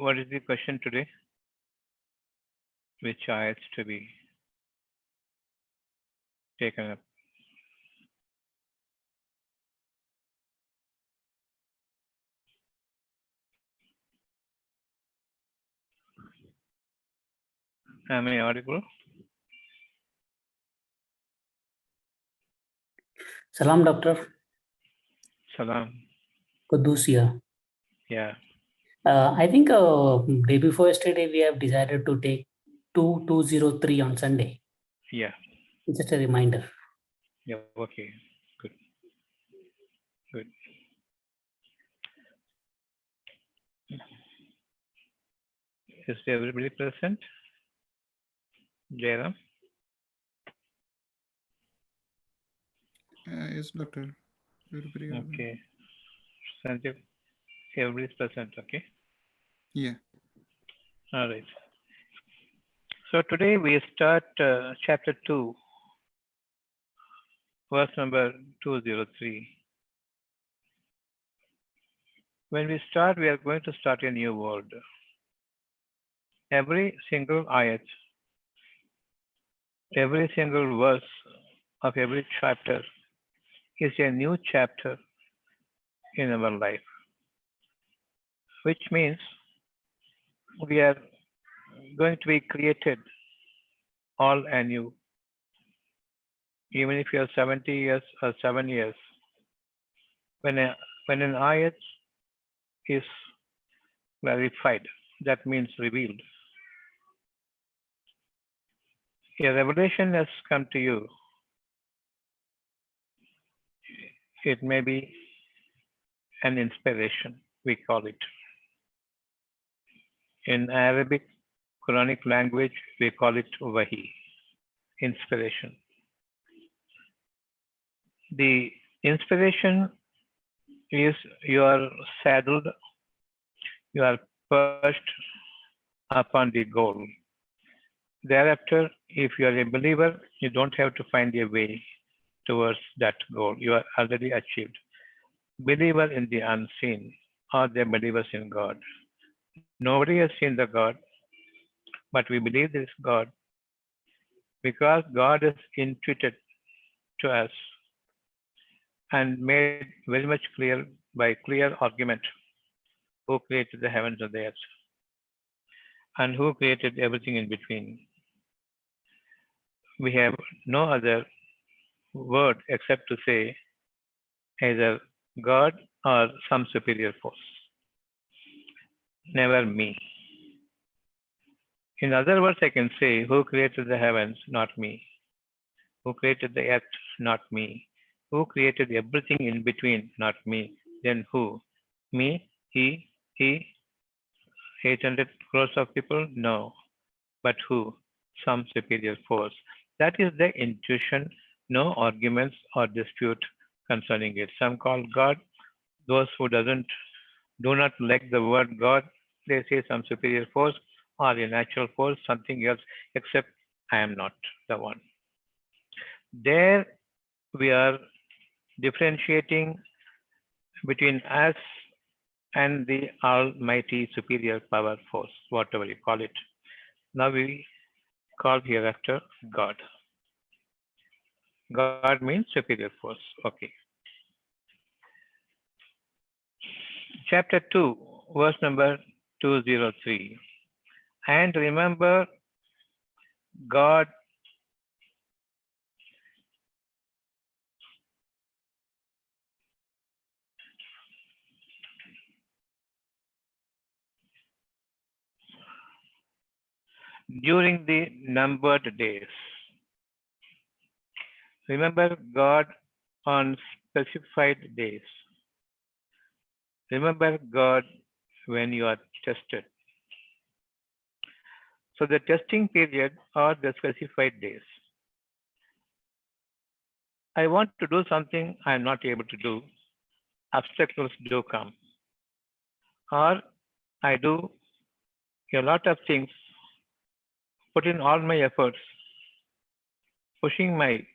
What is the question today? Which ayats to be taken up? Am I audible? Salam, doctor. Salam. Kudus here. Yeah. I think day before yesterday we have decided to take 2203 on Sunday. Yeah. Just a reminder. Yeah. Okay. Good. Good. Is everybody present? Jairam? Yes, doctor. Everybody are there. Okay. Sanjay, everybody is present. Okay. Yeah. All right. So today we start chapter 2, verse number 203. When we start, we are going to start a new world. Every single ayat, every single verse of every chapter is a new chapter in our life, which means we are going to be created all anew. Even if you are 70 years or 7 years, when an ayat is clarified, that means revealed. A revelation has come to you. It may be an inspiration, we call it. In Arabic Quranic language, we call it wahi, inspiration. The inspiration is you are saddled, you are perched upon the goal. Thereafter, if you are a believer, you don't have to find a way towards that goal. You are already achieved. Believer in the unseen are the believers in God. Nobody has seen the God, but we believe there is God because God is intuited to us and made very much clear by clear argument who created the heavens and the earth and who created everything in between. We have no other word except to say either God or some superior force, never me. In other words, I can say, who created the heavens? Not me. Who created the earth? Not me. Who created everything in between? Not me. Then who? Me? He? 800 crores of people? No. But who? Some superior force. That is the intuition, no arguments or dispute concerning it. Some call God. Those who do not like the word God, they say some superior force or a natural force, something else, except I am not the one. There we are differentiating between us and the almighty superior power force, whatever you call it. Now we call hereafter God. God means superior force. Okay. Chapter 2, verse number 203. And remember God during the numbered days. Remember God on specified days. Remember God when you are tested. So the testing period are the specified days. I want to do something I am not able to do. Obstacles do come. Or I do a lot of things, put in all my efforts, pushing my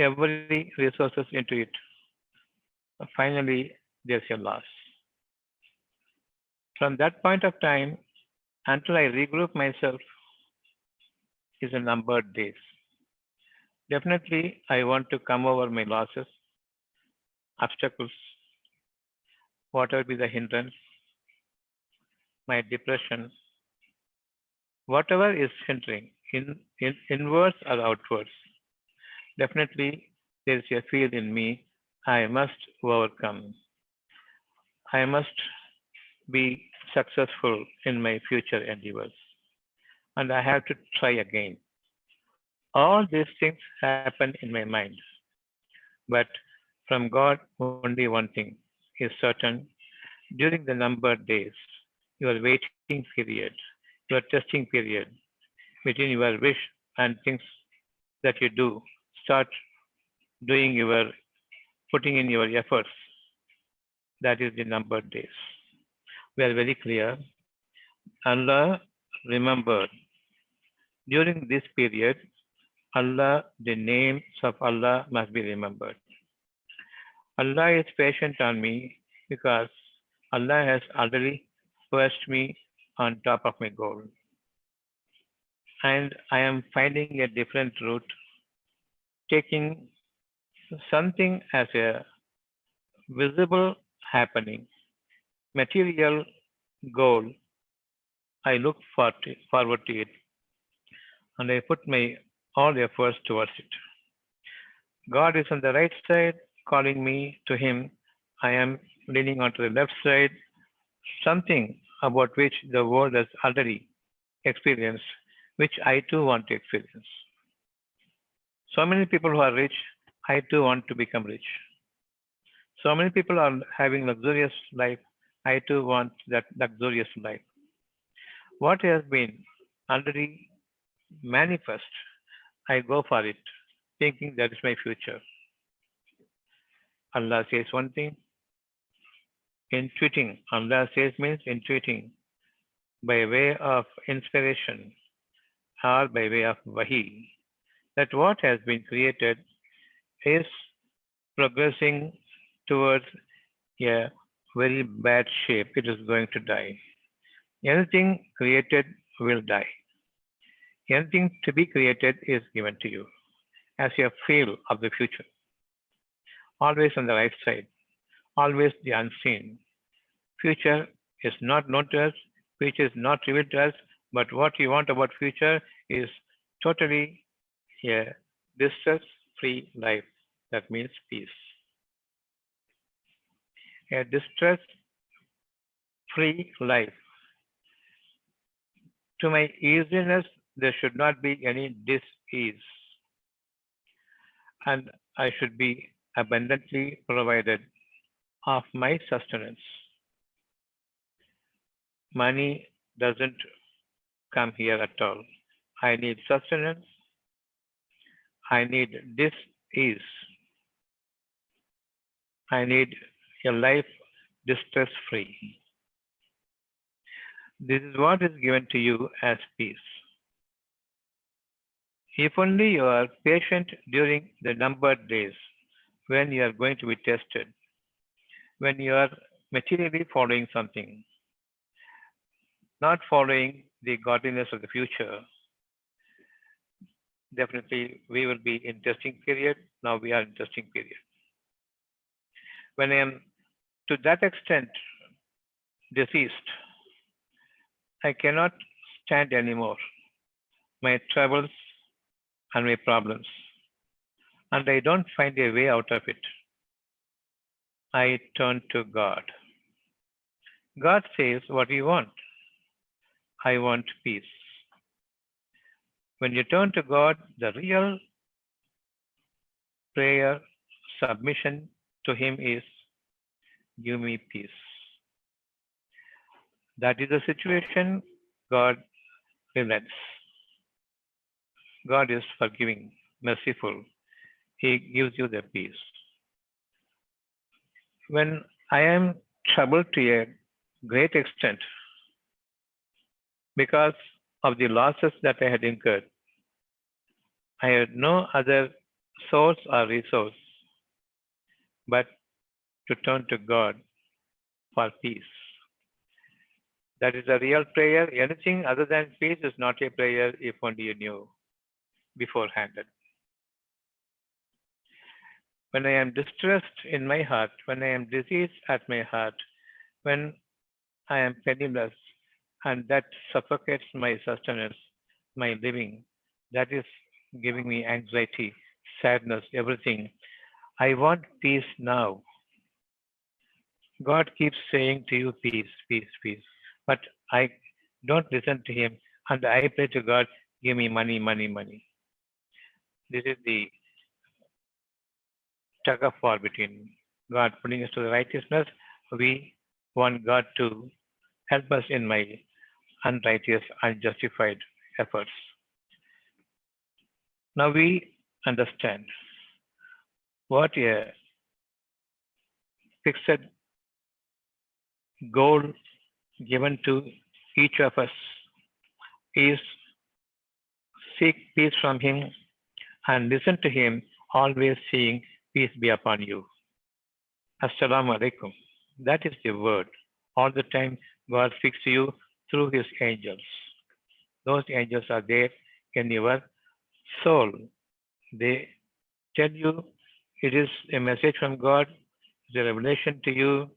every resources into it. Finally, there's a loss. From that point of time, until I regroup myself is a numbered days. Definitely, I want to come over my losses, obstacles, whatever be the hindrance, my depression, whatever is hindering, inwards or outwards. Definitely, there is a field in me I must overcome. I must be successful in my future endeavors. And I have to try again. All these things happen in my mind. But from God, only one thing is certain. During the numbered days, your waiting period, your testing period, between your wish and things that you do, start doing your, putting in your efforts. That is the numbered days. We are very clear. Allah remembered during this period, Allah, the names of Allah must be remembered. Allah is patient on me because Allah has already perched me on top of my goal. And I am finding a different route, taking something as a visible happening, material goal. I look forward to it and I put my all efforts towards it. God is on the right side, calling me to Him. I am leaning onto the left side, something about which the world has already experienced, which I too want to experience. So many people who are rich, I too want to become rich. So many people are having luxurious life, I too want that luxurious life. What has been already manifest, I go for it, thinking that is my future. Allah says one thing, intuiting. Allah says means intuiting by way of inspiration or by way of wahi, that what has been created is progressing towards a very bad shape. It is going to die. Anything created will die. Anything to be created is given to you as a feel of the future. Always on the right side, always the unseen. Future is not known to us, future is not revealed to us, but what we want about future is totally a distress-free life. That means peace. A distress-free life. To my easiness, there should not be any dis-ease. And I should be abundantly provided of my sustenance. Money doesn't come here at all. I need sustenance. I need dis-ease. I need a life distress-free. This is what is given to you as peace. If only you are patient during the numbered days when you are going to be tested, when you are materially following something, not following the godliness of the future, definitely we will be in testing period. Now we are in testing period. When I am to that extent deceased, I cannot stand anymore my troubles and my problems, and I don't find a way out of it. I turn to God. God says, what do you want? I want peace. When you turn to God, the real prayer, submission to Him is, give me peace. That is the situation. God relents. God is forgiving, merciful. He gives you the peace. When I am troubled to a great extent because of the losses that I had incurred, I had no other source or resource but to turn to God for peace. That is a real prayer. Anything other than peace is not a prayer if only you knew beforehand. When I am distressed in my heart, when I am diseased at my heart, when I am penniless, and that suffocates my sustenance, my living, that is giving me anxiety, sadness, everything. I want peace now. God keeps saying to you, peace, peace, peace. But I don't listen to Him, and I pray to God, give me money, money, money. This is the tug of war between God putting us to the righteousness. We want God to help us in my unrighteous, unjustified efforts. Now we understand what a fixed goal given to each of us is seek peace from Him and listen to Him, always saying, peace be upon you. Assalamu alaikum. That is the word. All the time God speaks to you through His angels. Those angels are there in your soul. They tell you it is a message from God, it's a revelation to you,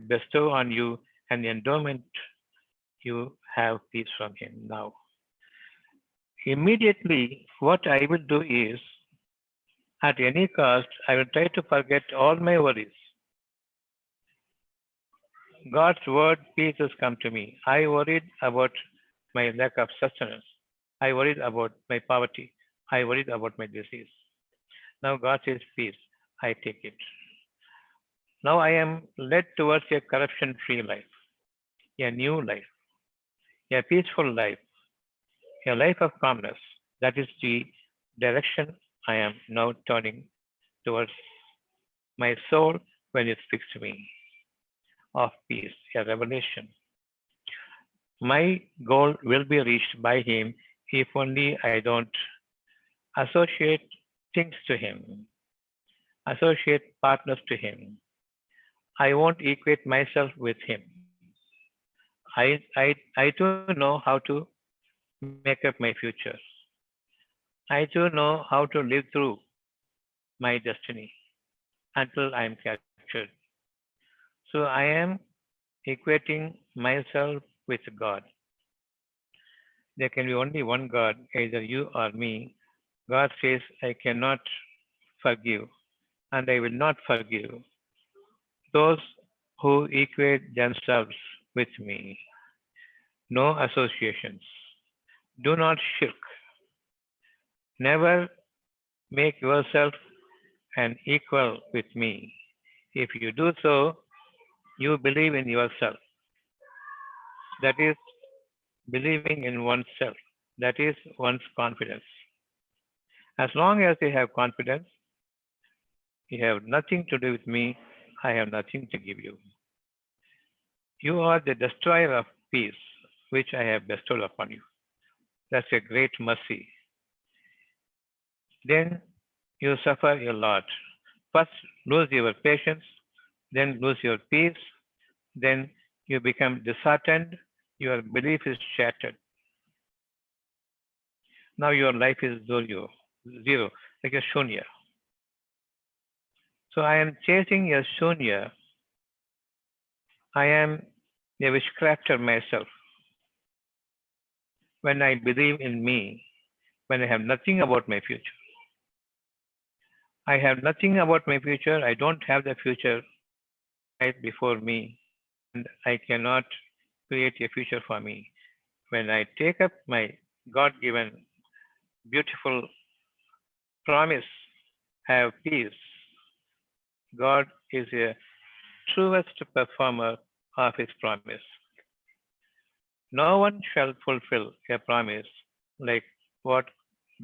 bestow on you an endowment. You have peace from Him now. Immediately, what I will do is, at any cost, I will try to forget all my worries. God's word, peace has come to me. I worried about my lack of sustenance. I worried about my poverty. I worried about my disease. Now God says, peace. I take it. Now I am led towards a corruption free life, a new life, a peaceful life, a life of calmness. That is the direction I am now turning towards my soul when it speaks to me of peace, a revelation. My goal will be reached by Him if only I don't associate things to Him, associate partners to Him. I won't equate myself with Him. I too know how to make up my future. I too know how to live through my destiny until I am captured. So I am equating myself with God. There can be only one God, either you or me. God says, I cannot forgive, and I will not forgive those who equate themselves with me. No associations. Do not shirk. Never make yourself an equal with me. If you do so, you believe in yourself. That is believing in oneself. That is one's confidence. As long as you have confidence, you have nothing to do with me. I have nothing to give you. You are the destroyer of peace, which I have bestowed upon you. That's a great mercy. Then you suffer a lot. First, lose your patience, then lose your peace, then you become disheartened, your belief is shattered. Now your life is zero, like a shunya. So I am chasing a shunya. I am a witchcrafter myself. When I believe in me, when I have nothing about my future. I have nothing about my future. I don't have the future right before me, and I cannot create a future for me. When I take up my God given beautiful promise, have peace, God is a truest performer of his promise. No one shall fulfill a promise like what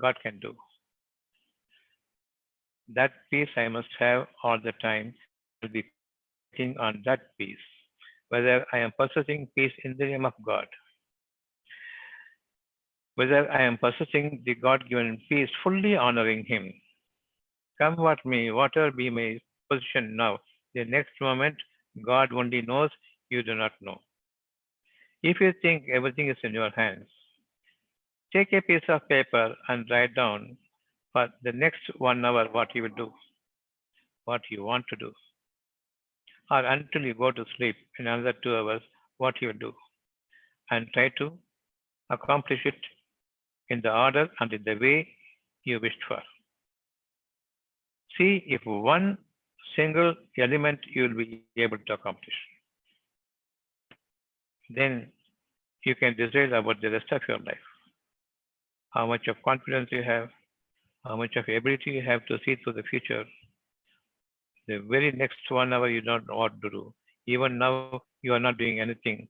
God can do. That peace I must have all the time. I will be concentrating on that peace, whether I am possessing peace in the name of God, whether I am possessing the God given peace, fully honoring Him. Come what may, whatever be my position now, the next moment, God only knows, you do not know. If you think everything is in your hands, take a piece of paper and write down for the next 1 hour what you will do, what you want to do, or until you go to sleep in another 2 hours, what you will do, and try to accomplish it in the order and in the way you wished for. See if one single element you will be able to accomplish. Then you can decide about the rest of your life. How much of confidence you have, how much of ability you have to see through the future. The very next 1 hour you don't know what to do. Even now you are not doing anything.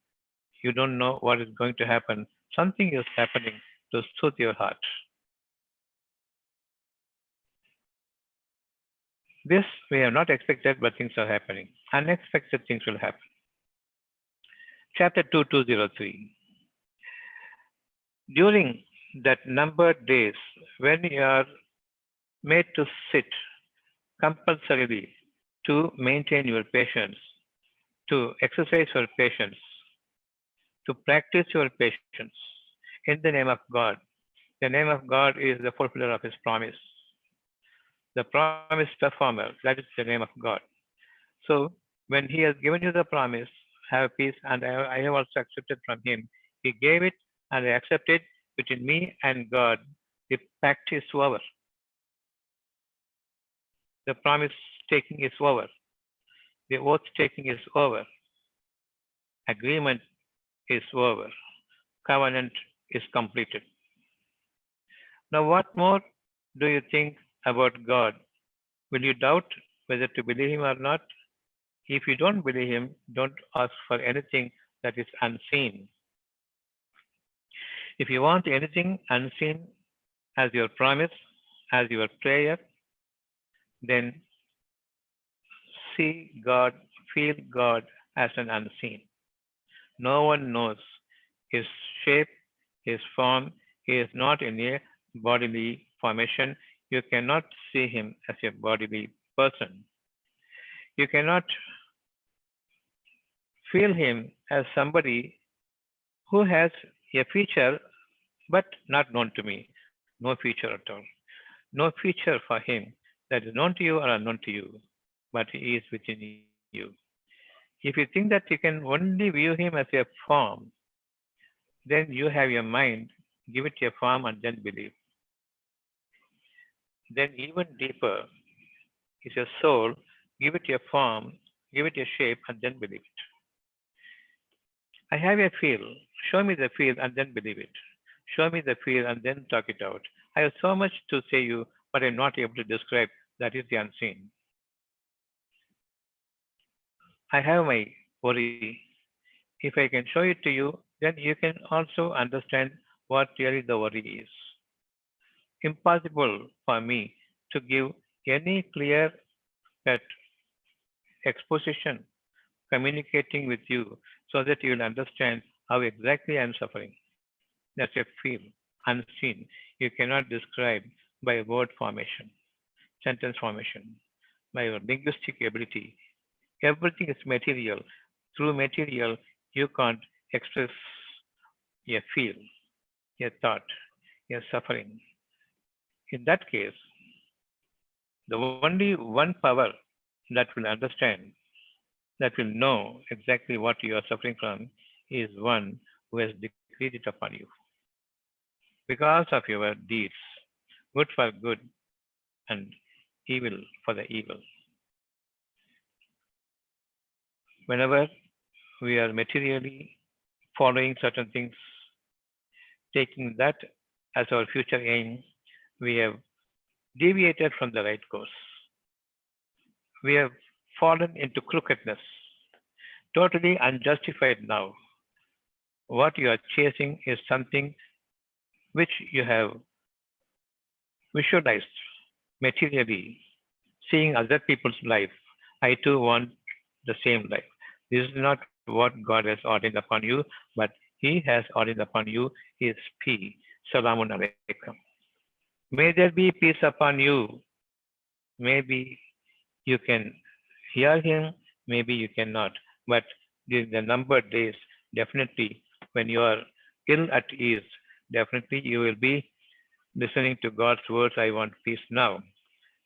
You don't know what is going to happen. Something is happening to soothe your heart. This we have not expected, but things are happening. Unexpected things will happen. Chapter 2203. During that numbered days when you are made to sit compulsorily to maintain your patience, to exercise your patience, to practice your patience in the name of God. The name of God is the fulfiller of His promise, the promise performer. That is the name of God. So, when He has given you the promise, have peace, and I have also accepted from Him. He gave it, and I accepted between me and God. The pact is over. The promise taking is over. The oath taking is over. Agreement is over. Covenant is completed. Now, what more do you think about God? Will you doubt whether to believe Him or not? If you don't believe Him, don't ask for anything that is unseen. If you want anything unseen as your promise, as your prayer, then see God, feel God as an unseen. No one knows His shape, His form. He is not in a bodily formation. You cannot see Him as a bodily person. You cannot feel Him as somebody who has a feature but not known to me. No feature at all. No feature for Him that is known to you or unknown to you, but He is within you. If you think that you can only view Him as a form, then you have your mind, give it a form and then believe. Then even deeper is your soul, give it a form, give it a shape and then believe it. I have a feel, show me the feel and then believe it. Show me the feel and then talk it out. I have so much to say you, but I'm not able to describe. That is the unseen. I have my worry. If I can show it to you, then you can also understand what really the worry is. Impossible for me to give any clear cut exposition communicating with you so that you will understand how exactly I am suffering. That's a feel, unseen. You cannot describe by word formation, sentence formation, by your linguistic ability. Everything is material. Through material, you can't express a feel, a thought, a suffering. In that case, the only one power that will understand, that will know exactly what you are suffering from, is one who has decreed it upon you. Because of your deeds, good for good and evil for the evil. Whenever we are materially following certain things, taking that as our future aim, we have deviated from the right course. We have fallen into crookedness, totally unjustified now. What you are chasing is something which you have visualized materially, seeing other people's life. I too want the same life. This is not what God has ordained upon you, but He has ordained upon you is peace. Salamun alaikum. May there be peace upon you. Maybe you can hear Him, maybe you cannot. But during the numbered days, definitely when you are ill at ease, definitely you will be listening to God's words, I want peace now.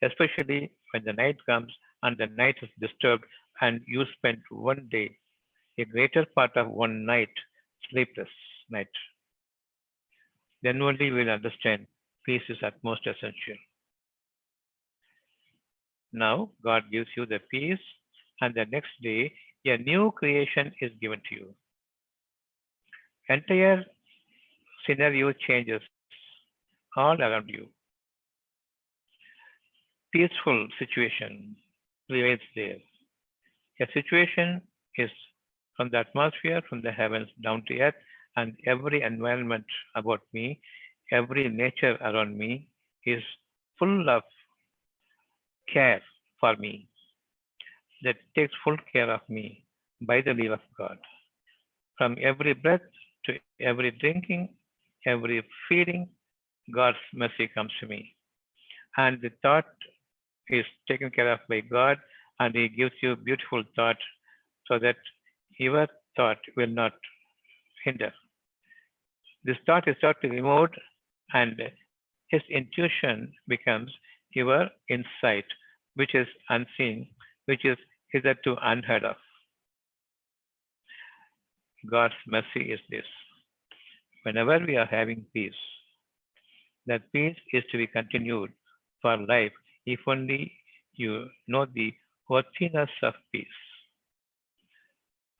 Especially when the night comes and the night is disturbed and you spend one day, a greater part of one night, sleepless night. Then only we will understand peace is at most essential. Now, God gives you the peace, and the next day, a new creation is given to you. Entire scenario changes all around you. Peaceful situation prevails there. A situation is from the atmosphere, from the heavens down to earth, and every environment about me, every nature around me is full of care for me, that takes full care of me by the leave of God. From every breath to every drinking, every feeding, God's mercy comes to me. And the thought is taken care of by God, and He gives you beautiful thought so that your thought will not hinder. This thought is totally removed, and His intuition becomes your insight, which is unseen, which is hitherto unheard of. God's mercy is this. Whenever we are having peace, that peace is to be continued for life if only you know the worthiness of peace.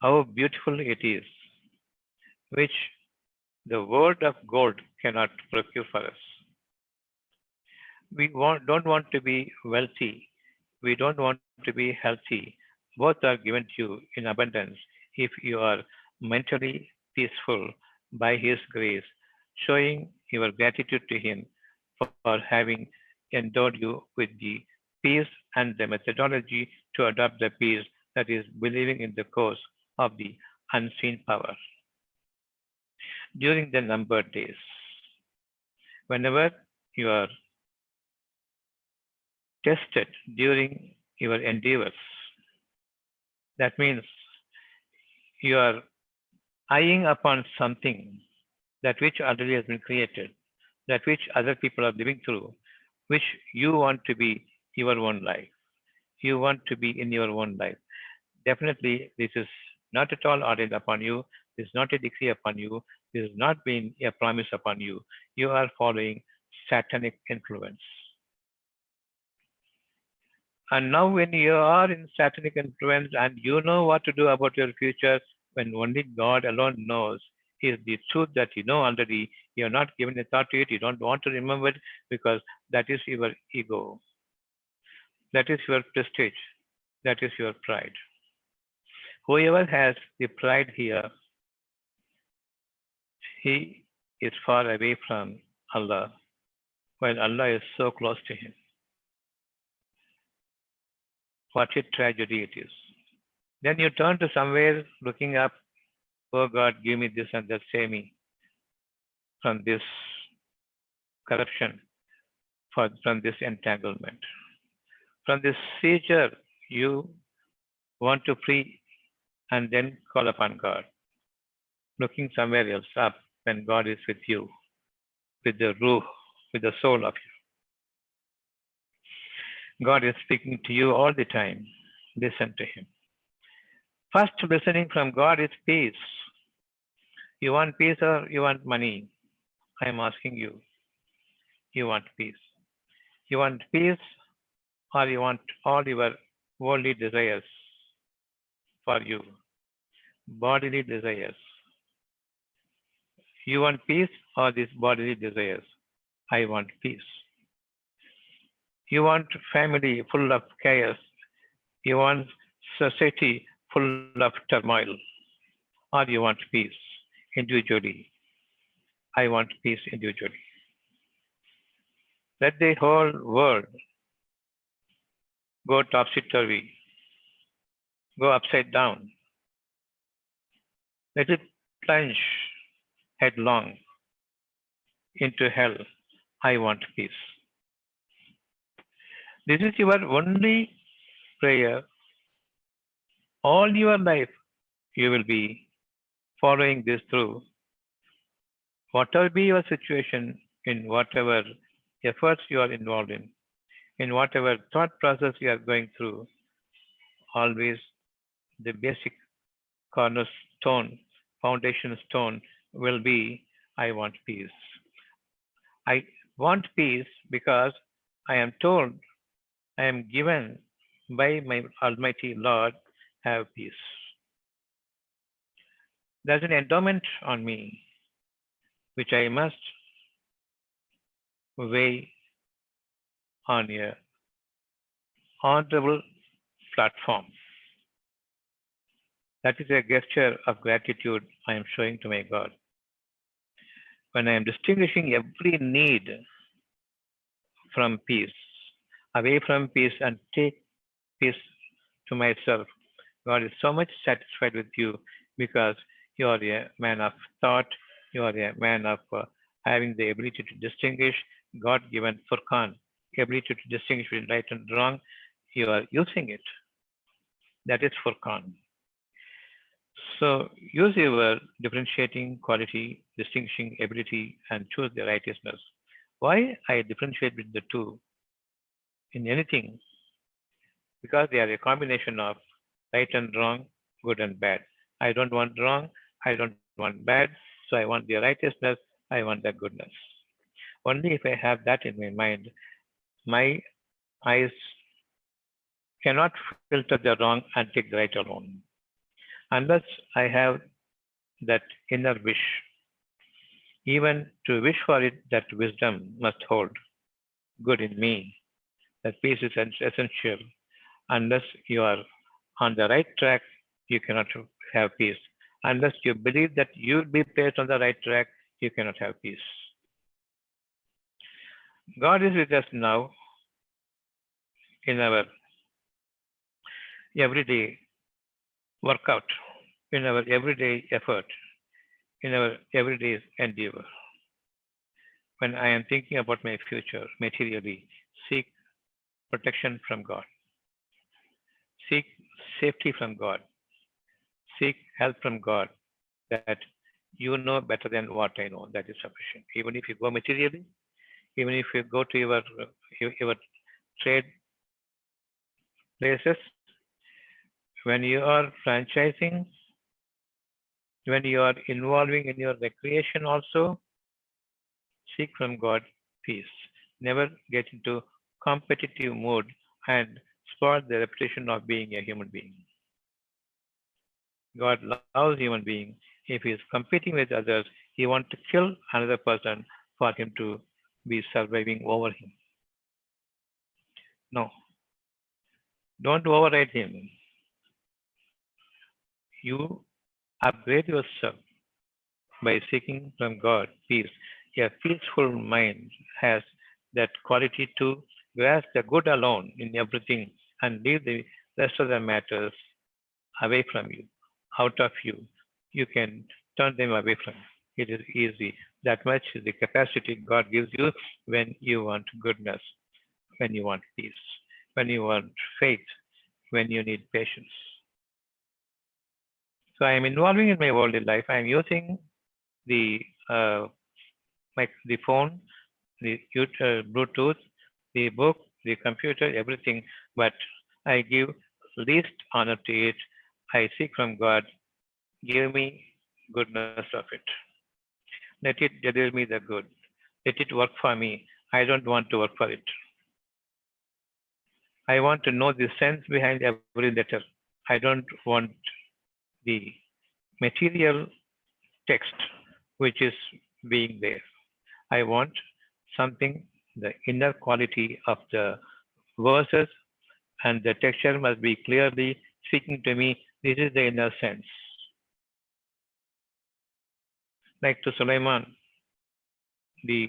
How beautiful it is, which the world of gold cannot procure for us. Don't want to be wealthy. We don't want to be healthy. Both are given to you in abundance if you are mentally peaceful by His grace, showing your gratitude to Him for having endowed you with the peace and the methodology to adopt the peace that is believing in the course of the unseen power. During the numbered days, whenever you are tested during your endeavors, that means you are eyeing upon something that which already has been created, that which other people are living through, which you want to be your own life. You want to be in your own life. Definitely, this is not at all ordained upon you. This is not a decree upon you. This is not been a promise upon you. You are following satanic influence. And now, when you are in satanic influence and you know what to do about your future, when only God alone knows, is the truth that you know already. You are not giving a thought to it. You don't want to remember it because that is your ego. That is your prestige. That is your pride. Whoever has the pride here, he is far away from Allah, while Allah is so close to him. What a tragedy it is. Then you turn to somewhere looking up, oh God, give me this and that, save me from this corruption, from this entanglement. From this seizure, you want to free and then call upon God, looking somewhere else up when God is with you, with the ruh, with the soul of you. God is speaking to you all the time. Listen to Him. First listening from God is peace. You want peace or you want money? I am asking you. You want peace. You want peace or you want all your worldly desires for you, bodily desires. You want peace or these bodily desires? I want peace. You want family full of chaos. You want society full of turmoil. Or you want peace individually. I want peace individually. Let the whole world go topsy-turvy, go upside down. Let it plunge headlong into hell. I want peace. This is your only prayer. All your life, you will be following this through Whatever be your situation, in whatever efforts you are involved in whatever thought process you are going through, always the basic cornerstone, foundation stone will be I want peace. I want peace because I am told, I am given by my Almighty Lord, have peace. There's an endowment on me which I must weigh on a honorable platform. That is a gesture of gratitude I am showing to my God. When I am distinguishing every need from peace, away from peace and take peace to myself, God is so much satisfied with you because you are a man of thought, you are a man of having the ability to distinguish, God given Furqan, ability to distinguish between right and wrong, you are using it. That is Furqan. So use your differentiating quality, distinguishing ability, and choose the righteousness. Why I differentiate between the two in anything? Because they are a combination of right and wrong, good and bad. I don't want wrong, I don't want bad, so I want the righteousness, I want the goodness. Only if I have that in my mind, my eyes cannot filter the wrong and take the right alone. Unless I have that inner wish, even to wish for it, that wisdom must hold good in me. That peace is essential. Unless you are on the right track, you cannot have peace. Unless you believe that you will be placed on the right track, you cannot have peace. God is with us now in our everyday workout, in our everyday effort, in our everyday endeavor. When I am thinking about my future materially, seek protection from God, seek safety from God, seek help from God, that you know better than what I know. That is sufficient. Even if you go materially, even if you go to your trade places, when you are franchising, when you are involving in your recreation also, seek from God peace. Never get into competitive mode and spoil the reputation of being a human being. God loves human being. If he is competing with others, he wants to kill another person for him to be surviving over him. No, don't override him. You upgrade yourself by seeking from God peace. A peaceful mind has that quality to grasp the good alone in everything and leave the rest of the matters away from you, out of you. You can turn them away from you. It is easy. That much is the capacity God gives you when you want goodness, when you want peace, when you want faith, when you need patience. So I am involving in my worldly life. I am using the the phone, the Bluetooth, the book, the computer, everything. But I give least honor to it. I seek from God, give me goodness of it. Let it deliver me the good. Let it work for me. I don't want to work for it. I want to know the sense behind every letter. I don't want the material text which is being there. I want something, the inner quality of the verses and the texture must be clearly speaking to me. This is the inner sense. Like to Sulaiman, the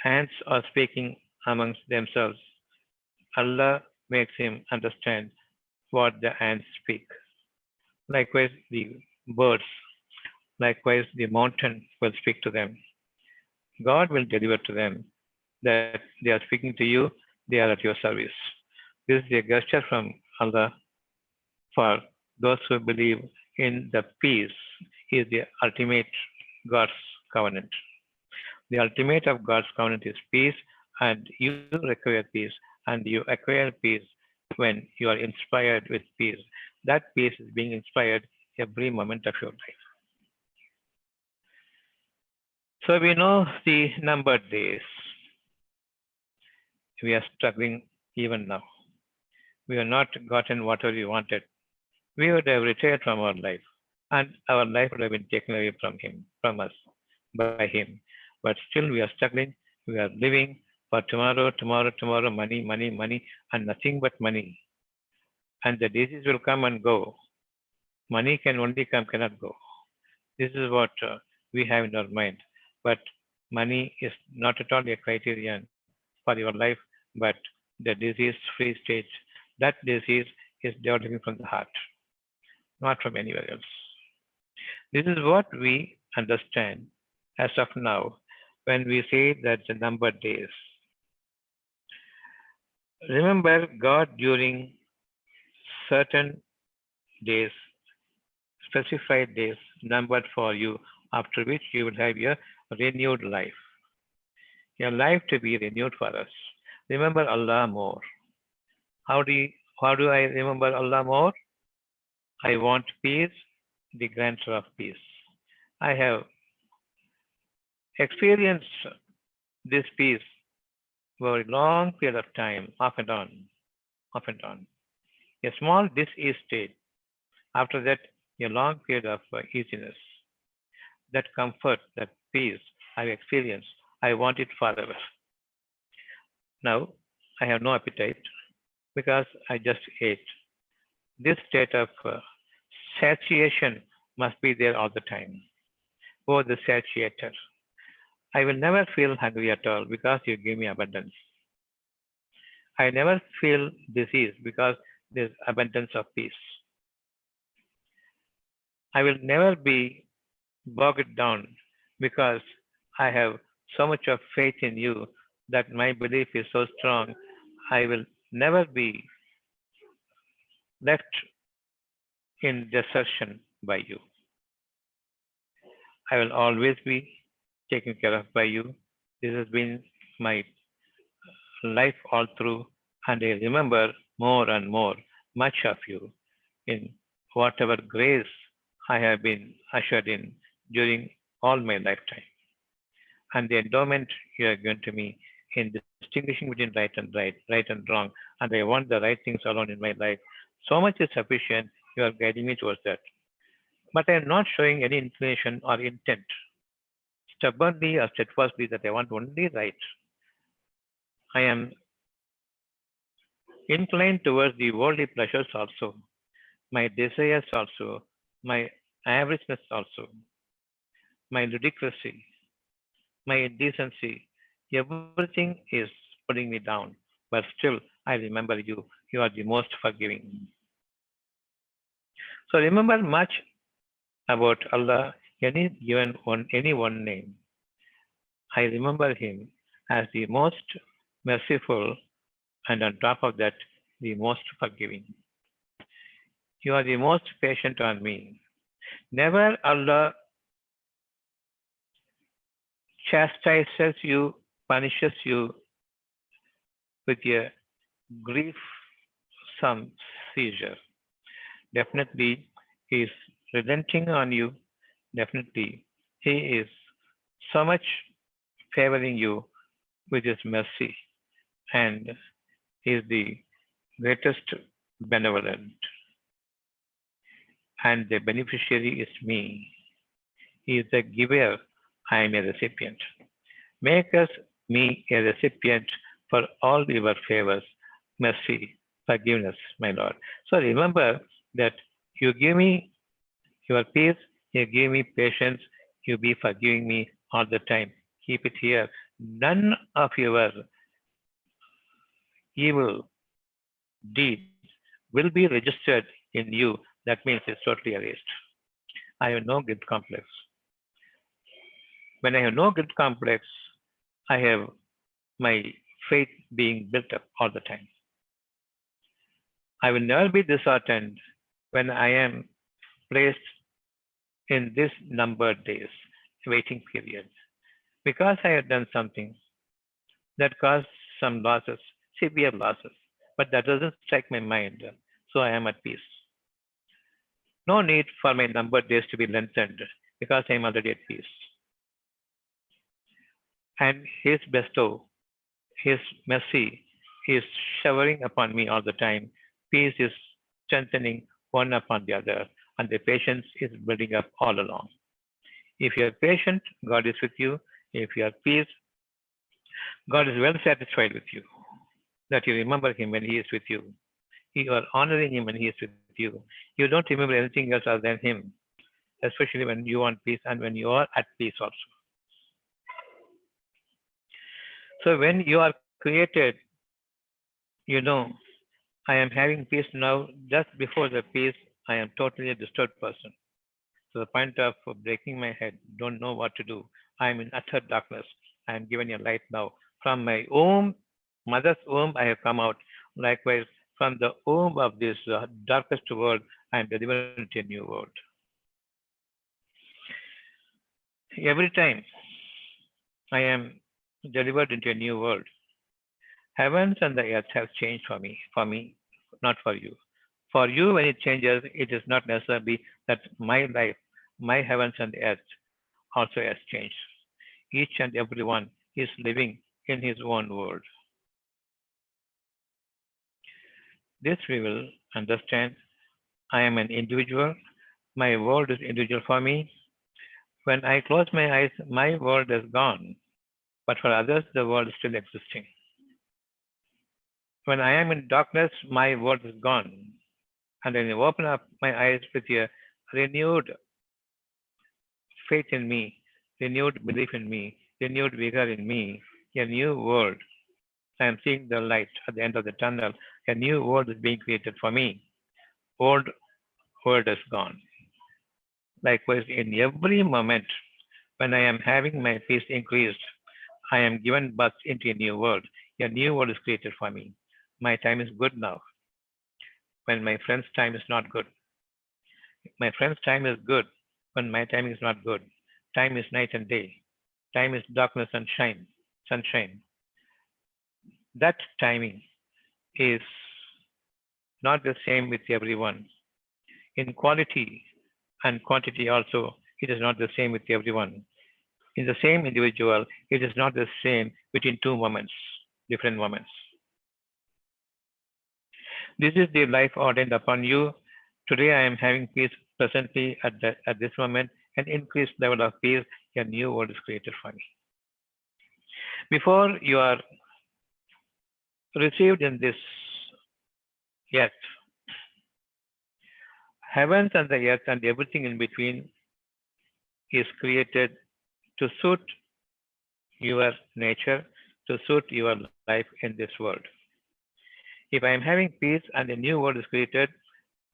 ants are speaking amongst themselves. Allah makes him understand what the ants speak. Likewise, the birds, likewise, the mountain will speak to them. God will deliver to them that they are speaking to you, they are at your service. This is a gesture from Allah for those who believe in the peace is the ultimate God's covenant. The ultimate of God's covenant is peace, and you require peace, and you acquire peace when you are inspired with peace. That peace is being inspired every moment of your life. So we know the numbered days. We are struggling even now. We have not gotten whatever we wanted. We would have retired from our life, and our life would have been taken away from us, by Him. But still, we are struggling. We are living for tomorrow, tomorrow, tomorrow, money, money, money, and nothing but money. And the disease will come and go. Money can only come, cannot go. This is what we have in our mind. But money is not at all a criterion for your life, but the disease-free stage. That disease is developing from the heart, not from anywhere else. This is what we understand as of now when we say that the numbered days. Remember God during certain days, specified days numbered for you, after which you will have a renewed life. A life to be renewed for us. Remember Allah more. How do, you, how do I remember Allah more? I want peace, the grantor of peace. I have experienced this peace for a long period of time, off and on, off and on. A small dis-ease state. After that, a long period of easiness. That comfort, that peace I've experienced, I want it forever. Now, I have no appetite because I just ate. This state of satiation must be there all the time. Oh, the satiator. I will never feel hungry at all because you give me abundance. I never feel disease because there's abundance of peace. I will never be bogged down because I have so much of faith in you that my belief is so strong. I will never be left in desertion by you. I will always be taken care of by you. This has been my life all through, and I remember more and more much of you in whatever grace I have been ushered in during all my lifetime. And the endowment you have given to me in distinguishing between right and wrong, and I want the right things alone in my life. So much is sufficient. You are guiding me towards that. But I am not showing any inclination or intent, stubbornly or steadfastly, that I want only right. I am inclined towards the worldly pleasures also, my desires also, my averageness also, my ludicrousy, my indecency. Everything is putting me down, but still I remember you. You are the most forgiving. So remember much about Allah, any one name. I remember Him as the most merciful, and on top of that, the most forgiving. You are the most patient on me. Never Allah chastises you, punishes you with a griefsome seizure. Definitely, He is relenting on you. Definitely, He is so much favoring you with His mercy, and He is the greatest benevolent. And the beneficiary is me. He is the giver. I am a recipient. Make us me a recipient for all your favors, mercy, forgiveness, my Lord. So remember that you give me your peace, you give me patience, you be forgiving me all the time. Keep it here. None of your evil deeds will be registered in you. That means it's totally erased. I have no guilt complex. When I have no guilt complex, I have my faith being built up all the time. I will never be disheartened when I am placed in this numbered days, waiting period. Because I had done something that caused some losses, severe losses, but that doesn't strike my mind, so I am at peace. No need for my numbered days to be lengthened because I am already at peace. And His bestow, His mercy is showering upon me all the time. Peace is strengthening one upon the other, and the patience is building up all along. If you are patient, God is with you. If you are peace, God is well satisfied with you. That you remember Him when He is with you. You are honoring Him when He is with you. You don't remember anything else other than Him, especially when you want peace and when you are at peace also. So when you are created, you know, I am having peace now. Just before the peace, I am totally a disturbed person. To the point of breaking my head, don't know what to do. I am in utter darkness. I am given a light now. From my womb, mother's womb, I have come out. Likewise, from the womb of this darkest world, I am delivered into a new world. Every time I am delivered into a new world, heavens and the earth have changed for me, not for you. For you, when it changes, it is not necessarily that my life, my heavens and the earth also has changed. Each and every one is living in his own world. This we will understand. I am an individual. My world is individual for me. When I close my eyes, my world is gone. But for others, the world is still existing. When I am in darkness, my world is gone. And when I open up my eyes with a renewed faith in me, renewed belief in me, renewed vigor in me, a new world. I am seeing the light at the end of the tunnel. A new world is being created for me. Old world is gone. Likewise, in every moment when I am having my peace increased, I am given birth into a new world. A new world is created for me. My time is good now. When my friend's time is not good, my friend's time is good. When my time is not good, time is night and day. Time is darkness and shine, sunshine. That timing is not the same with everyone. In quality and quantity also, it is not the same with everyone. In the same individual, it is not the same between two moments, different moments. This is the life ordained upon you. Today I am having peace presently at this moment, an increased level of peace, a new world is created for me. Before you are received in this earth, heavens and the earth and everything in between is created to suit your nature, to suit your life in this world. If I am having peace and a new world is created,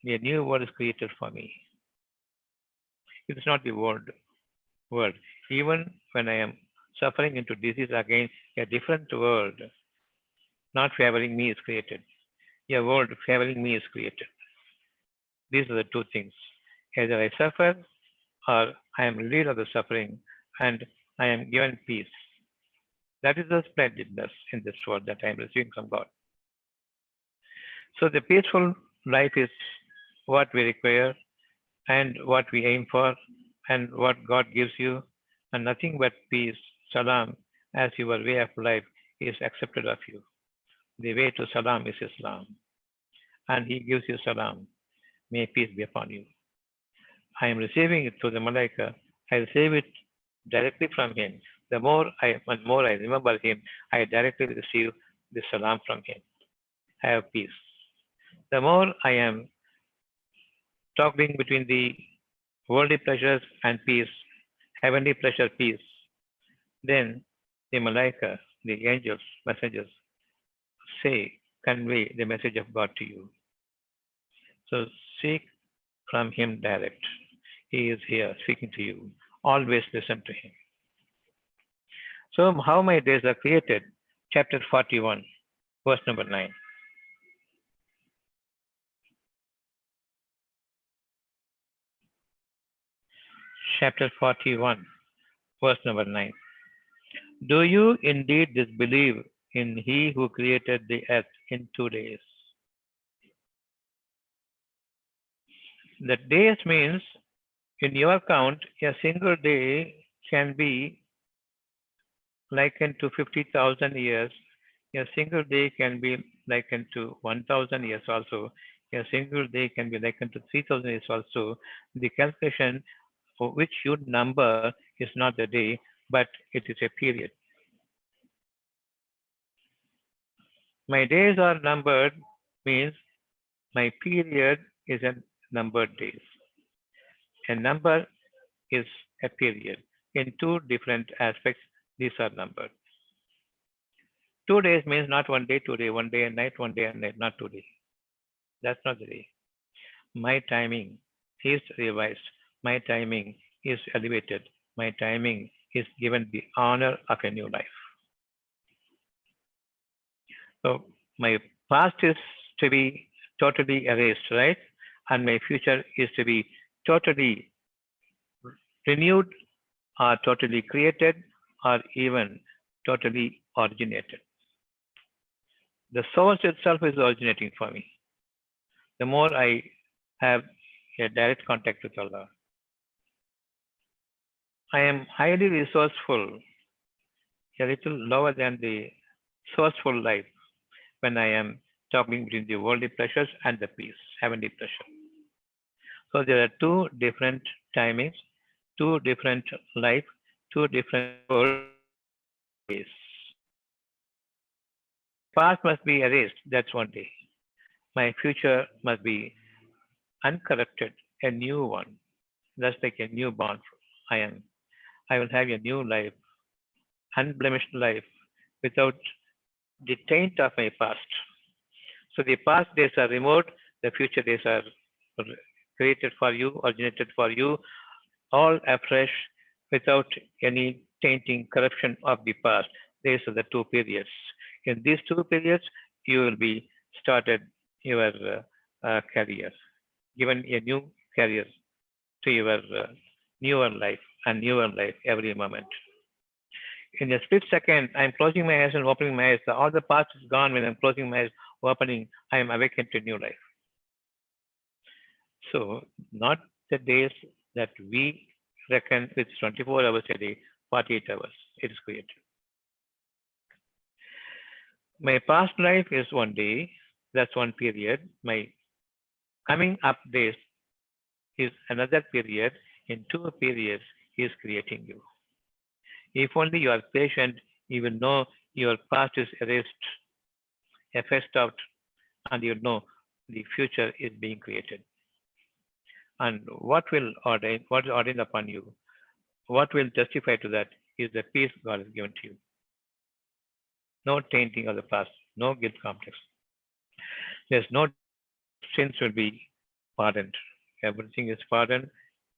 a new world is created for me. It is not the world. Even when I am suffering into disease again, a different world not favoring me is created. A world favoring me is created. These are the two things. Either I suffer or I am relieved of the suffering and I am given peace. That is the splendidness in this world that I am receiving from God. So the peaceful life is what we require and what we aim for and what God gives you, and nothing but peace, salam, as your way of life is accepted of you. The way to salam is Islam, and He gives you salam. May peace be upon you. I am receiving it through the Malaika. I receive it directly from Him. The more I remember Him, I directly receive the salam from Him. I have peace. The more I am talking between the worldly pleasures and peace, heavenly pleasure, peace, then the Malaika, the angels, messengers, say, convey the message of God to you. So seek from Him direct. He is here speaking to you. Always listen to Him. So, how my days are created? Chapter 41, verse number 9. Chapter 41, verse number 9. Do you indeed disbelieve in He who created the earth in 2 days? The days means in your count, a single day can be likened to 50,000 years. A single day can be likened to 1,000 years also. A single day can be likened to 3,000 years also. The calculation for which you number is not the day, but it is a period. My days are numbered means my period is a numbered days. A number is a period. In two different aspects, these are numbered. 2 days means not 1 day, 2 day, 1 day and night, 1 day and night, not 2 days. That's not the day. My timing is revised. My timing is elevated. My timing is given the honor of a new life. So my past is to be totally erased, right? And my future is to be totally renewed or totally created or even totally originated. The source itself is originating for me. The more I have a direct contact with Allah, I am highly resourceful, a little lower than the sourceful life when I am talking between the worldly pleasures and the peace, heavenly pleasure. So there are two different timings, two different life, two different worlds, two different days. My past must be erased, that's 1 day. My future must be uncorrupted, a new one. That's like a newborn. I will have a new life, unblemished life, without the taint of my past. So the past days are removed, the future days are created for you, originated for you, all afresh, without any tainting corruption of the past. These are the two periods. In these two periods, you will be started your career, given a new career to your newer life and newer life every moment. In a split second, I'm closing my eyes and opening my eyes. All the past is gone when I'm closing my eyes, opening, I am awakened to new life. So, not the days that we reckon with 24 hours a day, 48 hours, it is created. My past life is 1 day, that's one period. My coming up days is another period. In two periods, he is creating you. If only you are patient, you will know your past is erased, effaced out, and you know the future is being created. And what is ordained upon you, what will testify to that is the peace God has given to you. No tainting of the past, no guilt complex. There's no doubt your sins will be pardoned. Everything is pardoned.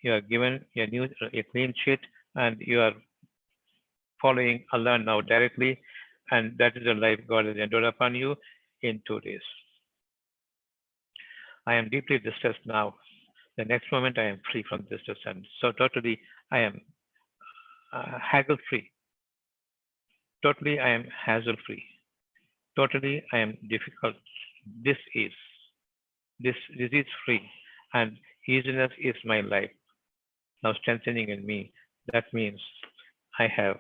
You are given a clean sheet, and you are following Allah now directly, and that is the life God has endowed upon you in 2 days. I am deeply distressed now. The next moment I am free from distress, and so totally I am haggle free. Totally I am hassle free. Totally I am difficult. This is disease free, and easiness is my life now strengthening in me. That means I have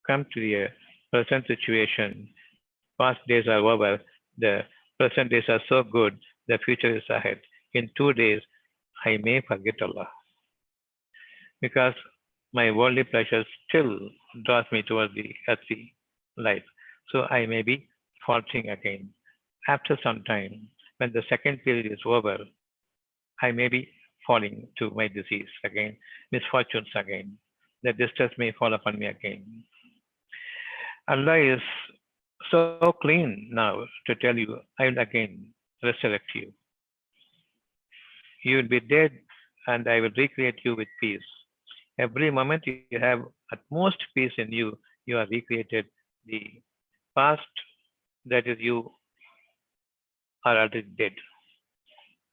come to the present situation. Past days are over. The present days are so good. The future is ahead. In 2 days, I may forget Allah because my worldly pleasures still draws me towards the earthly life. So I may be faltering again. After some time, when the second period is over, I may be falling to my disease again, misfortunes again. The distress may fall upon me again. Allah is so clean now to tell you, I will again resurrect you. You will be dead, and I will recreate you with peace. Every moment you have utmost peace in you, you are recreated. The past, that is, you are already dead.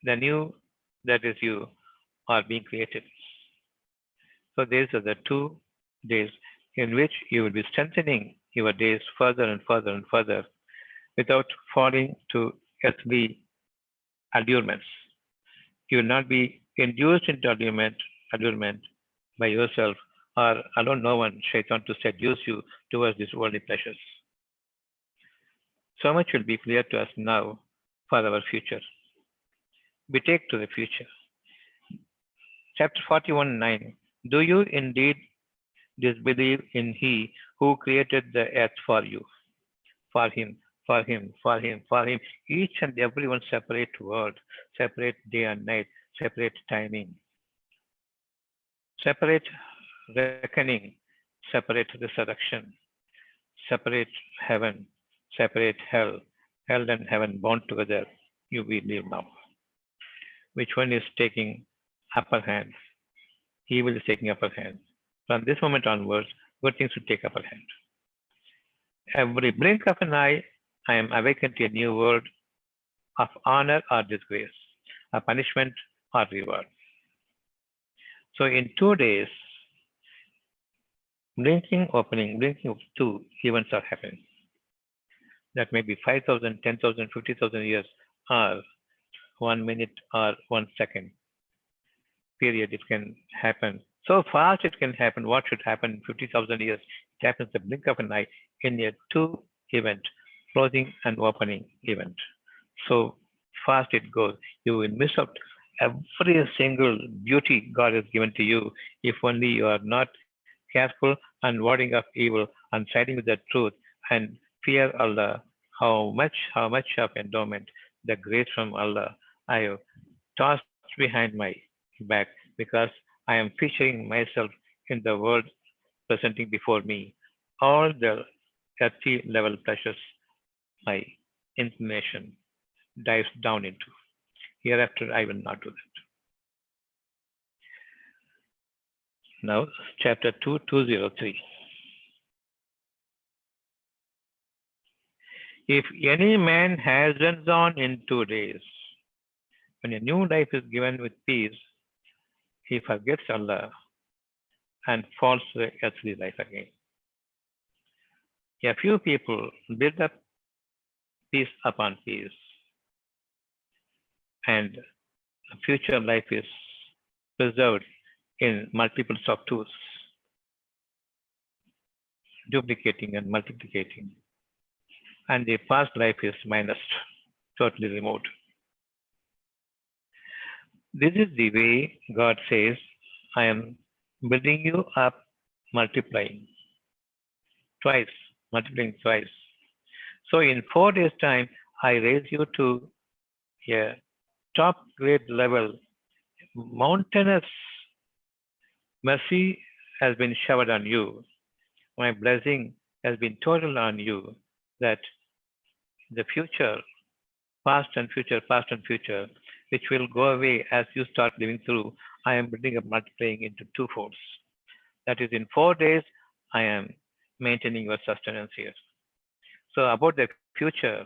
The new, that is, you are being created. So these are the 2 days. in which you will be strengthening your days further and further and further without falling to earthly allurements. You will not be induced into allurement by yourself or allow no one, shaitan, to seduce you towards these worldly pleasures. So much will be clear to us now for our future. We take to the future. Chapter 41:9. Do you indeed disbelieve in He who created the earth for you? For Him, for Him, for Him, for Him. Each and every one separate word, separate day and night, separate timing, separate reckoning, separate resurrection, separate heaven, separate hell, hell and heaven bound together. You will live now. Which one is taking upper hand? Evil is taking upper hand. From this moment onwards, good things will take upper hand. Every blink of an eye, I am awakened to a new world of honor or disgrace, of punishment or reward. So in 2 days, blinking, opening, blinking of two events are happening. That may be 5,000, 10,000, 50,000 years, or 1 minute or 1 second period. It can happen. So fast it can happen. What should happen in 50,000 years? It happens the blink of an eye in a two event, closing and opening event. So fast it goes. You will miss out every single beauty God has given to you if only you are not careful and warding off evil and siding with the truth and fear Allah. How much of endowment, the grace from Allah I have tossed behind my back because I am featuring myself in the world presenting before me all the earthy level pleasures my inclination dives down into. Hereafter, I will not do that. Now, chapter 2203. If any man hastens on in 2 days, when a new life is given with peace, he forgets Allah and falls to the earthly life again. A few people build up peace upon peace, and the future life is preserved in multiples of twos, duplicating and multiplicating, and the past life is minused, totally removed. This is the way God says, I am building you up, multiplying twice, multiplying twice. So in 4 days' time, I raise you to a top grade level. Mountainous mercy has been showered on you. My blessing has been total on you that the future, past and future, which will go away as you start living through, I am building up multiplying into two folds. That is, in 4 days, I am maintaining your sustenance here. So about the future,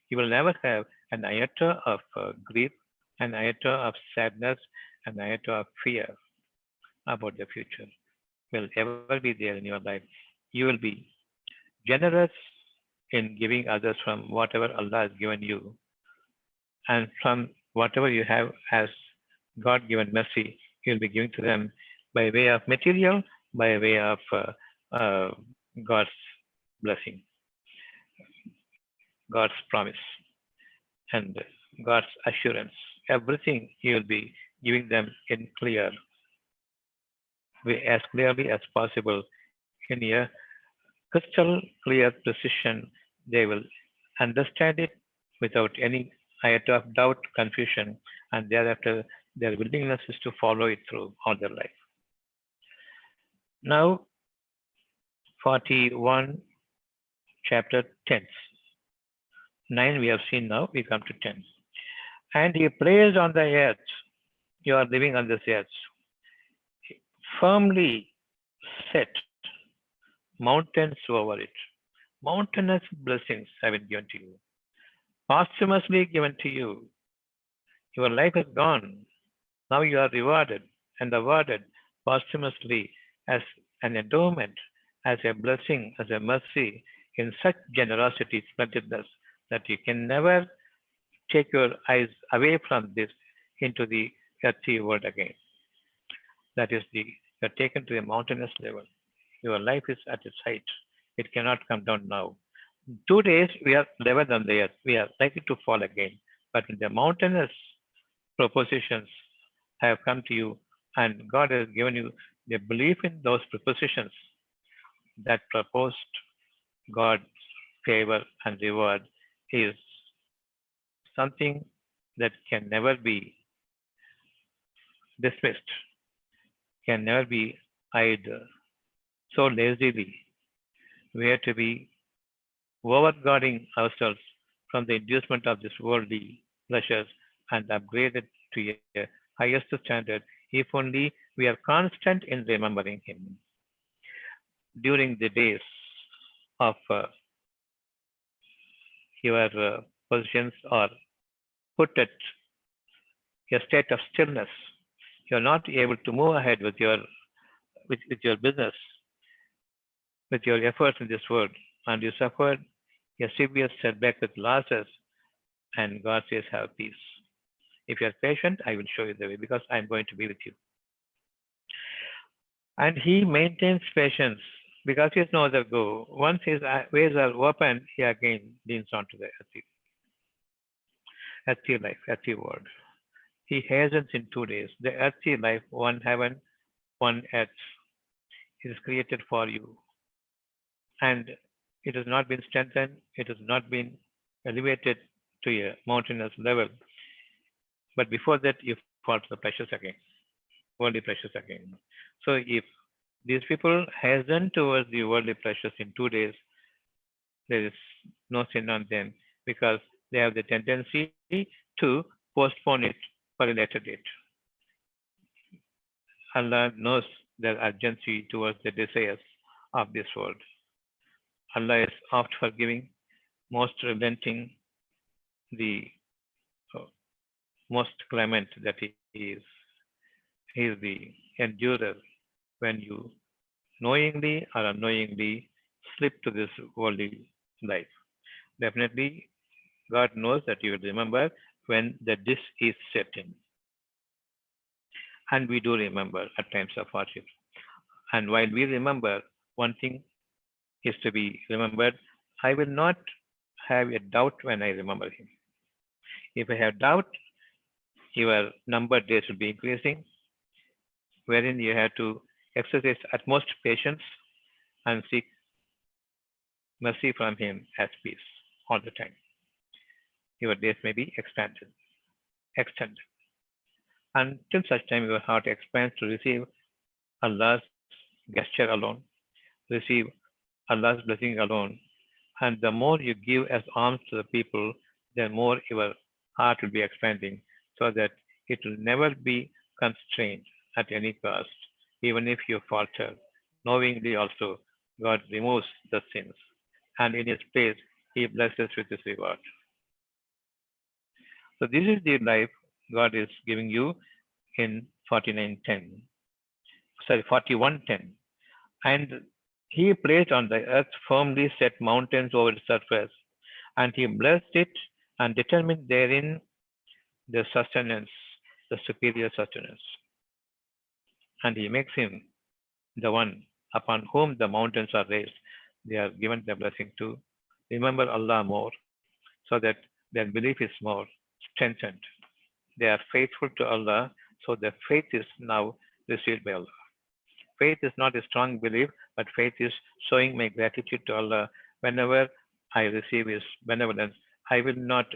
you will never have an iota of grief, an iota of sadness, an iota of fear about the future will ever be there in your life. You will be generous in giving others from whatever Allah has given you, and from whatever you have as God given mercy, you will be giving to them by way of material, by way of God's blessing, God's promise, and God's assurance. Everything you will be giving them in clear way, as clearly as possible, in a crystal clear precision. They will understand it without any iota of doubt, confusion, and thereafter their willingness is to follow it through all their life. Now, 41, chapter 10. 9 we have seen now, we come to 10. And he placed on the earth, you are living on this earth, firmly set mountains over it. Mountainous blessings have been given to you, posthumously given to you. Your life is gone. Now you are rewarded and awarded posthumously as an endowment, as a blessing, as a mercy, in such generosity, splendidness, that you can never take your eyes away from this into the earthly world again. That is you're taken to a mountainous level. Your life is at its height. It cannot come down now. 2 days we are level on the earth. We are likely to fall again. But in the mountainous propositions have come to you, and God has given you the belief in those propositions that proposed God's favor and reward is something that can never be dismissed, can never be eyed so lazily. We have to be overguarding ourselves from the inducement of this worldly pleasures and upgraded to a highest standard if only we are constant in remembering Him during the days of your positions are put at a state of stillness. You're not able to move ahead with with your business, with your efforts in this world, and you suffered a severe setback with losses, and God says, have peace. If you are patient, I will show you the way because I'm going to be with you. And He maintains patience because He has no other go. Once His ways are open, He again leans onto the earthly life, earthly world. He hastens in 2 days. The earthly life, one heaven, one earth, is created for you. And it has not been strengthened, it has not been elevated to a mountainous level. But before that, you fall to the pressures again, worldly pressures again. So if these people hasten towards the worldly pleasures in 2 days, there is no sin on them because they have the tendency to postpone it for a later date. Allah knows their urgency towards the desires of this world. Allah is oft forgiving, most relenting, the uh, most clement that He is. He is the endurer when you knowingly or unknowingly slip to this worldly life. Definitely, God knows that you will remember when the dish is set in. And we do remember at times of hardship. And while we remember, one thing is to be remembered. I will not have a doubt when I remember Him. If I have doubt, your numbered days will be increasing, wherein you have to exercise utmost patience and seek mercy from Him as peace all the time. Your days may be extended. Until such time your heart expands to receive Allah's gesture alone, receive Allah's blessing alone. And the more you give as alms to the people, the more your heart will be expanding, so that it will never be constrained at any cost, even if you falter. Knowingly also, God removes the sins, and in His place, He blesses with His reward. So this is the life God is giving you in 41:10. And He placed on the earth firmly set mountains over its surface, and He blessed it and determined therein the sustenance, the superior sustenance. And He makes Him the one upon whom the mountains are raised. They are given the blessing to remember Allah more, so that their belief is more strengthened. They are faithful to Allah, so their faith is now received by Allah. Faith is not a strong belief, but faith is showing my gratitude to Allah whenever I receive His benevolence. I will not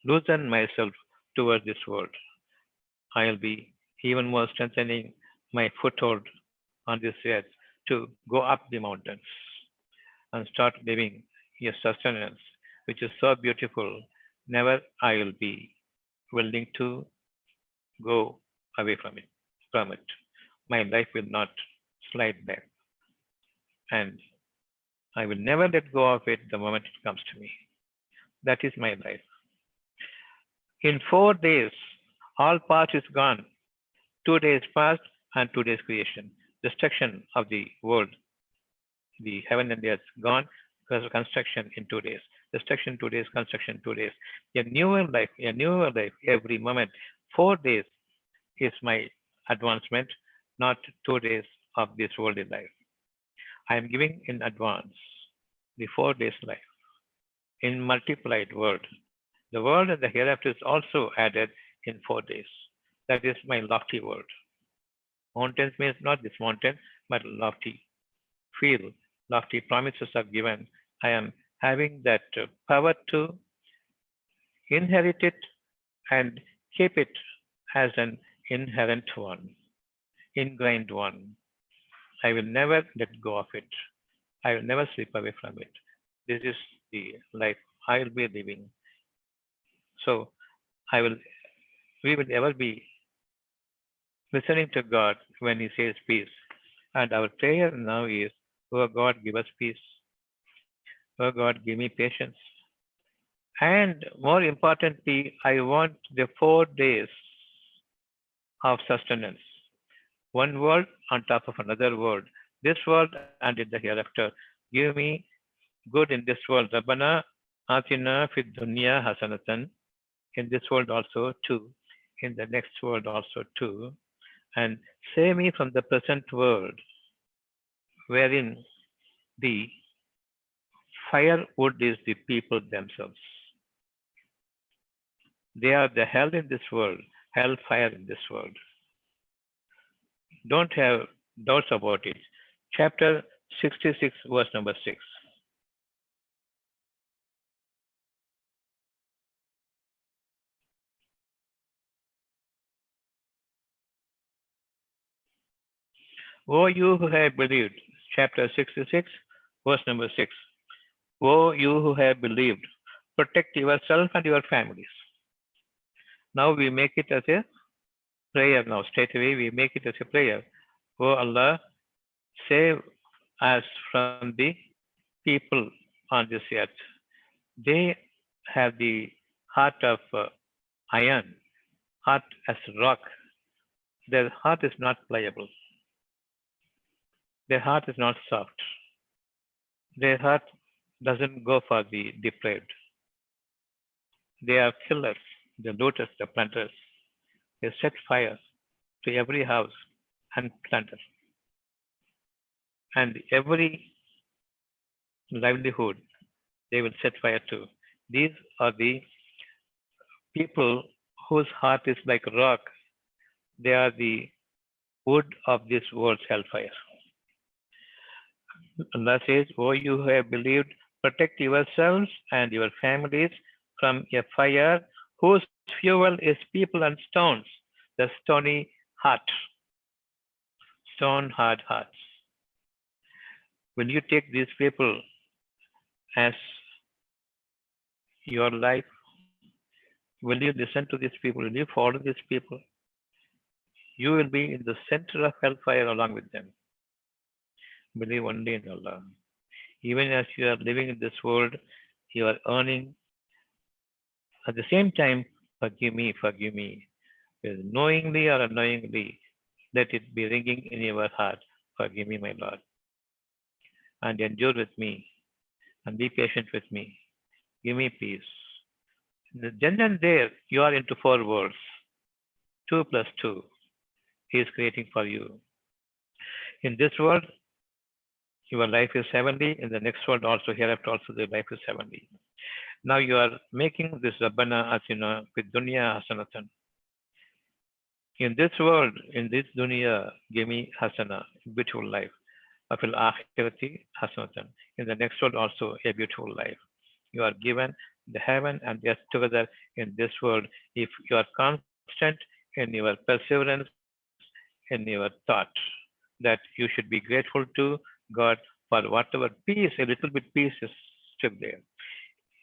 loosen myself towards this world. I'll be even more strengthening my foothold on this earth to go up the mountains and start living a sustenance which is so beautiful. Never I will be willing to go away from it. My life will not slide back, and I will never let go of it the moment it comes to me. That is my life. In 4 days, all past is gone. 2 days past and 2 days creation. Destruction of the world, the heaven and the earth gone because of construction in 2 days. Destruction 2 days, construction 2 days. A newer life every moment. 4 days is my advancement, not 2 days of this worldly life. I am giving in advance the 4 days life in multiplied world. The world and the hereafter is also added in 4 days. That is my lofty world. Mountains means not this mountain, but lofty. Feel lofty promises are given. I am having that power to inherit it and keep it as an inherent one, ingrained one. I will never let go of it. I will never slip away from it. This is the life I will be living. So I will we will ever be listening to God when He says peace. And our prayer now is, oh God, give us peace. Oh God, give me patience. And more importantly, I want the 4 days of sustenance. One world on top of another world. This world and in the hereafter. Give me good in this world. Rabbana atina fid dunya hasanatan. In this world also too. In the next world also too. And save me from the present world, wherein the firewood is the people themselves. They are the hell in this world, hellfire in this world. Don't have doubts about it. Chapter 66, verse number 6. O you who have believed, chapter 66, verse number 6. O you who have believed, protect yourself and your families. Now we make it as a prayer now. Straight away we make it as a prayer. O Allah, save us from the people on this earth. They have the heart of iron, heart as rock. Their heart is not pliable. Their heart is not soft. Their heart doesn't go for the depraved. They are killers, the looters, the plunderers. They set fire to every house and plunder. And every livelihood they will set fire to. These are the people whose heart is like rock. They are the wood of this world's hellfire. Allah says, O you who have believed, protect yourselves and your families from a fire whose fuel is people and stones, the stony heart, stone hard hearts. Will you take these people as your life? Will you listen to these people? Will you follow these people? You will be in the center of hellfire along with them. Believe only in Allah. Even as you are living in this world, you are earning. At the same time, forgive me, forgive me. Whether knowingly or unknowingly, let it be ringing in your heart. Forgive me, my Lord. And endure with me. And be patient with me. Give me peace. Then and there, you are into 4 worlds. 2 plus 2. He is creating for you. In this world, your life is heavenly. In the next world also, hereafter also, the life is heavenly. Now you are making this Rabbana Atina with dunya hasanatan. In this world, in this dunya, give me hasana, beautiful life. Afil akhirati hasanatan. In the next world also, a beautiful life. You are given the heaven and the earth together in this world if you are constant in your perseverance, in your thought, that you should be grateful to God for whatever peace, a little bit peace is still there.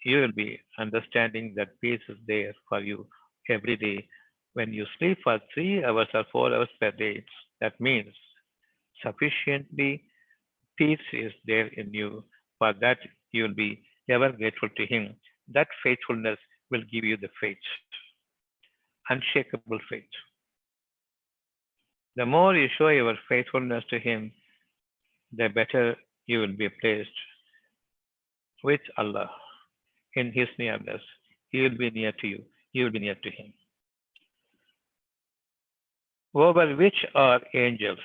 You will be understanding that peace is there for you every day. When you sleep for 3 hours or 4 hours per day, that means sufficiently peace is there in you. For that, you will be ever grateful to Him. That faithfulness will give you the faith, unshakable faith. The more you show your faithfulness to Him, the better you will be placed with Allah in His nearness. He will be near to you. You will be near to Him. Over which are angels.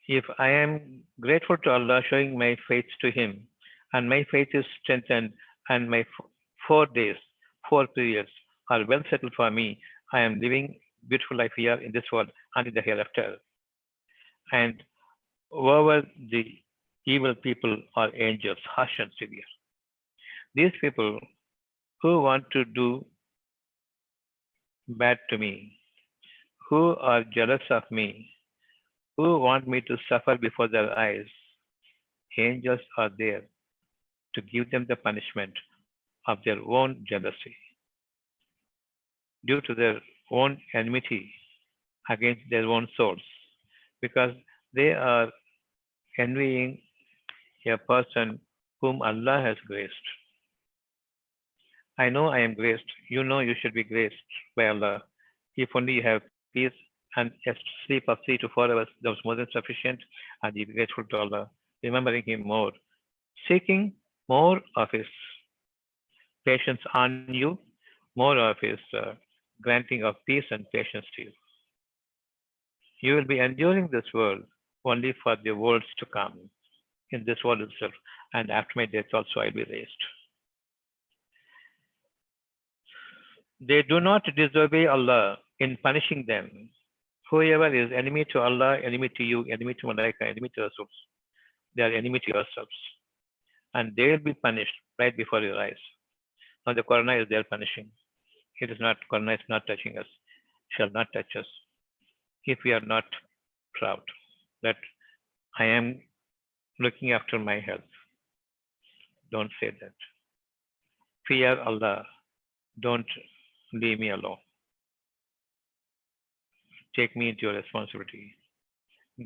If I am grateful to Allah, showing my faith to Him, and my faith is strengthened, and my 4 days, 4 periods are well settled for me, I am living beautiful life here in this world and in the hereafter. And over the evil people are angels, harsh and severe. These people who want to do bad to me, who are jealous of me, who want me to suffer before their eyes, angels are there to give them the punishment of their own jealousy due to their own enmity against their own souls, because they are envying a person whom Allah has graced. I know I am graced. You know you should be graced by Allah. If only you have peace and a sleep of 3 to 4 hours, that was more than sufficient, and you be grateful to Allah, remembering Him more, seeking more of His patience on you, more of His granting of peace and patience to you. You will be enduring this world only for the worlds to come, in this world itself, and after my death also I will be raised. They do not disobey Allah in punishing them. Whoever is enemy to Allah, enemy to you, enemy to Malaika, enemy to Rasul, they are enemy to yourselves. And they will be punished right before your eyes. Now the Corona is there punishing. It is not, Corona is not touching us, shall not touch us. If we are not proud that I am looking after my health, don't say that. Fear Allah, don't leave me alone. Take me into your responsibility.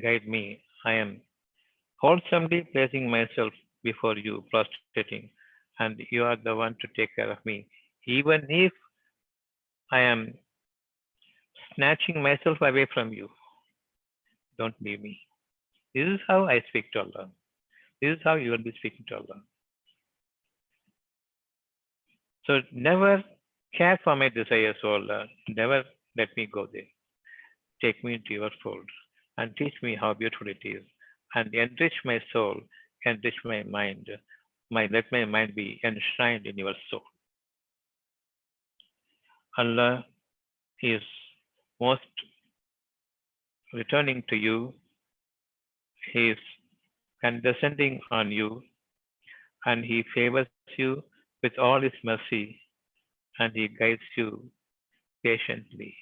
Guide me. I am wholesomely placing myself before you, prostrating, and you are the one to take care of me. Even if I am snatching myself away from you, don't leave me. This is how I speak to Allah. This is how you will be speaking to Allah. So never care for my desires, O Allah. Never let me go there. Take me into your fold and teach me how beautiful it is, and enrich my soul, enrich my mind. Let my mind be enshrined in your soul. Allah is most returning to you. He is condescending on you, and He favors you with all His mercy, and He guides you patiently,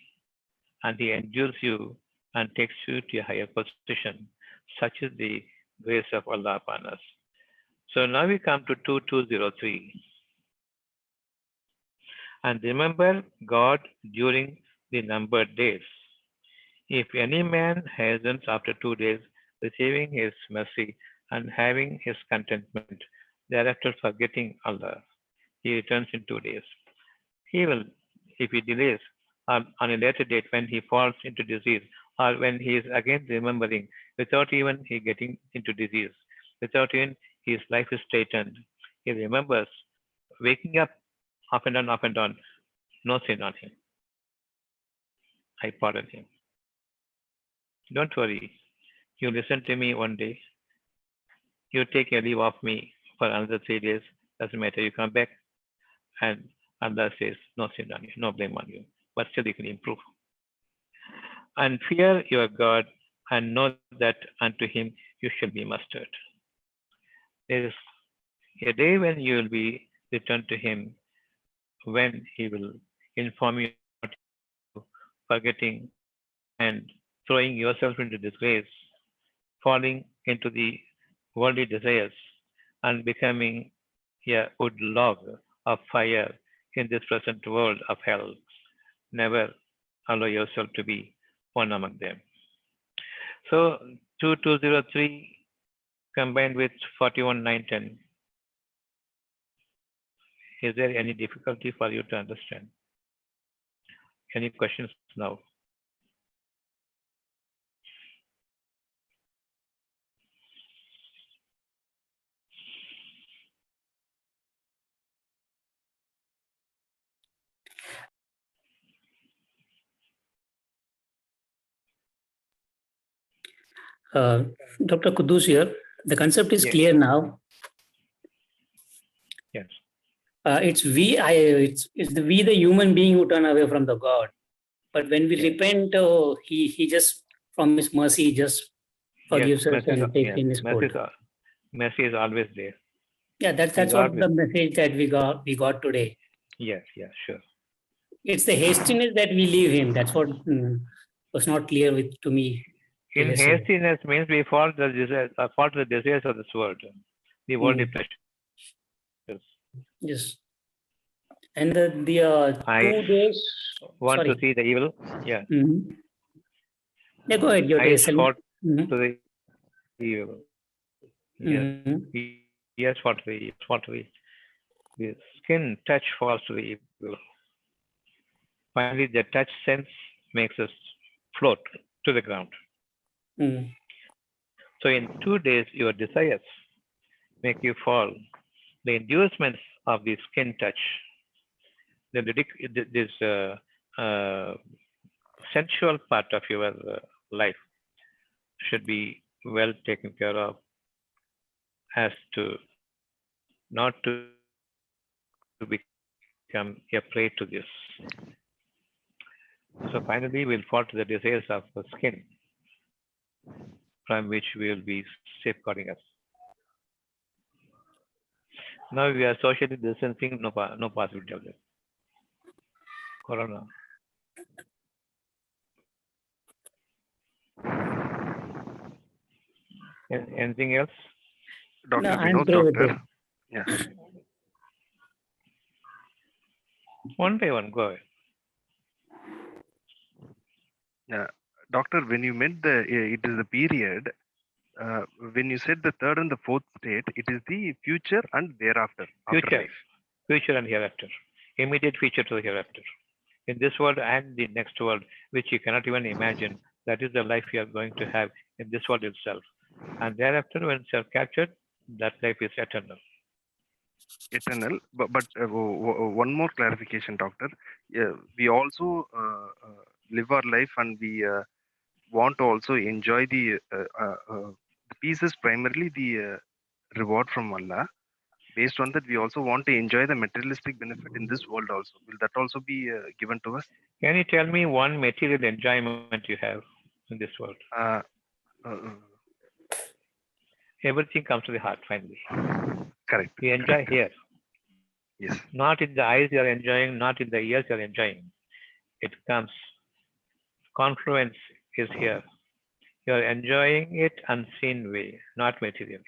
and He endures you and takes you to a higher position. Such is the grace of Allah upon us. So now we come to 2203. And remember God during the numbered days. If any man hastens after 2 days, receiving his mercy and having his contentment, thereafter forgetting Allah, he returns in 2 days. He will, if he delays on a later date when he falls into disease, or when he is again remembering without even he getting into disease, without even his life is straightened, he remembers waking up and on, no sin on him. I pardon him. Don't worry. You listen to me one day. You take a leave of me for another 3 days. Doesn't matter. You come back and Allah says, no sin on you, no blame on you. But still you can improve. And fear your God and know that unto Him you shall be mustered. There is a day when you will be returned to Him, when He will inform you about forgetting and throwing yourself into disgrace, falling into the worldly desires, and becoming a wood log of fire in this present world of hell. Never allow yourself to be one among them. So 2203 combined with 41910. Is there any difficulty for you to understand? Any questions now? Dr. Kudus here. The concept is Yes. clear now. Yes. It's we, the human being, who turn away from the God. But when we Yes. repent, he just, from his mercy, just forgives us and takes in his fold. Mercy is always there. Yeah, that's what the message that we got today. Yes, sure. It's the hastiness that we leave him. That's what was not clear to me. In Yesterday. hastiness means we follow the desires of this world, the worldly pleasures. Yes. And the 2 days. Want to see the evil? Yeah. Mm-hmm. Yeah, go ahead. Your Eyes days. fall Mm-hmm. to the evil. Yes. Ears fall to the evil. The skin touch falls to the evil. Finally, the touch sense makes us float to the ground. Mm-hmm. So in 2 days, your desires make you fall. The inducements of the skin touch, this sensual part of your life should be well taken care of, as to not to become a prey to this. So finally, we'll fall to the desires of the skin, from which we will be safeguarding us. Now we are socially distancing, no possibility of that. Corona. Anything else? Dr. No, I'm Vinod, through with doctor. it. Yeah. One by one, go ahead. Yeah. Doctor, when you meant it is the period, when you said the third and the fourth state, it is the future and thereafter, afterlife. Future and hereafter. Immediate future to the hereafter. In this world and the next world, which you cannot even imagine, that is the life you are going to have in this world itself. And thereafter, when you are captured, that life is eternal. Eternal. But one more clarification, doctor. We also live our life and we want to also enjoy the peace is primarily the reward from Allah. Based on that, we also want to enjoy the materialistic benefit in this world also. Will that also be given to us? Can you tell me one material enjoyment you have in this world? Everything comes to the heart finally. Correct. You enjoy here. Yes. Not in the eyes you are enjoying, not in the ears you are enjoying. It comes. Confluence is here. You are enjoying it unseen way, not materially.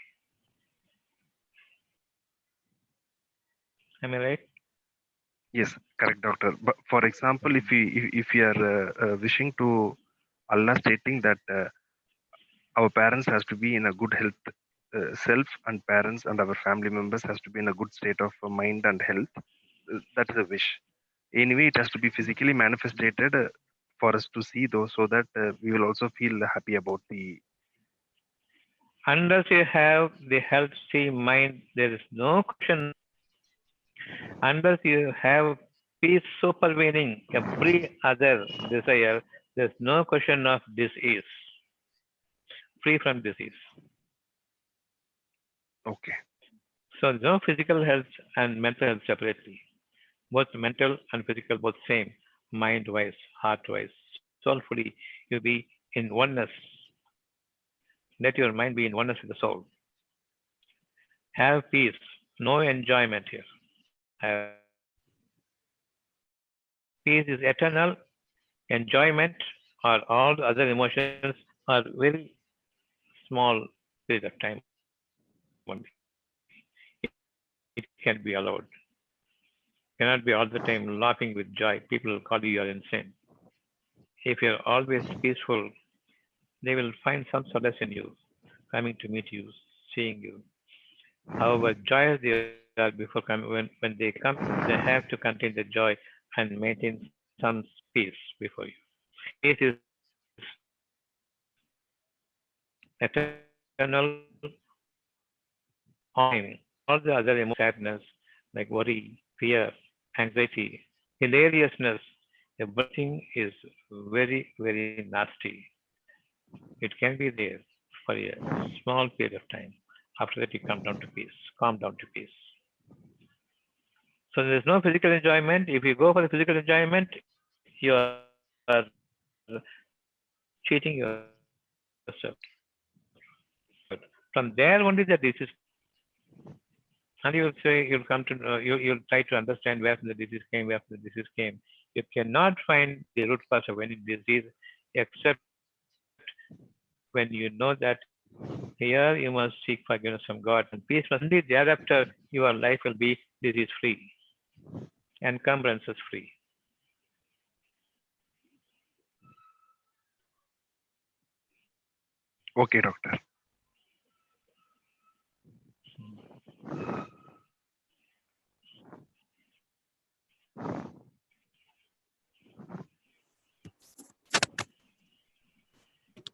Am I right? Yes, correct, doctor. But for example, if we are wishing to Allah stating that our parents has to be in a good health, self and parents and our family members has to be in a good state of mind and health. That is a wish. Anyway, it has to be physically manifested for us to see those, so that we will also feel happy about the. Unless you have the healthy mind, there is no question. Unless you have peace supervening every other desire, there's no question of disease. Free from disease. Okay. So no physical health and mental health separately. Both mental and physical, both same, mind-wise, heart-wise. Soulfully, you be in oneness. Let your mind be in oneness with the soul. Have peace, no enjoyment here. Have peace is eternal. Enjoyment or all the other emotions are very small period of time only. It can be allowed. Cannot be all the time laughing with joy. People will call you are insane. If you're always peaceful, they will find some solace in you, coming to meet you, seeing you. However joyous they are before coming, when they come, they have to contain the joy and maintain some peace before you. Peace is eternal, time. All the other emotions, sadness, like worry, fear, anxiety, hilariousness, everything is very, very nasty. It can be there. for a small period of time. After that, you come down to peace, calm down to peace. So there's no physical enjoyment. If you go for the physical enjoyment, you are cheating yourself. From there only the disease, and you'll say you'll come to you'll try to understand where the disease came, where the disease came. You cannot find the root cause of any disease except when you know that here you must seek forgiveness from God and peace. Only thereafter your life will be disease free, encumbrances free. Okay, doctor.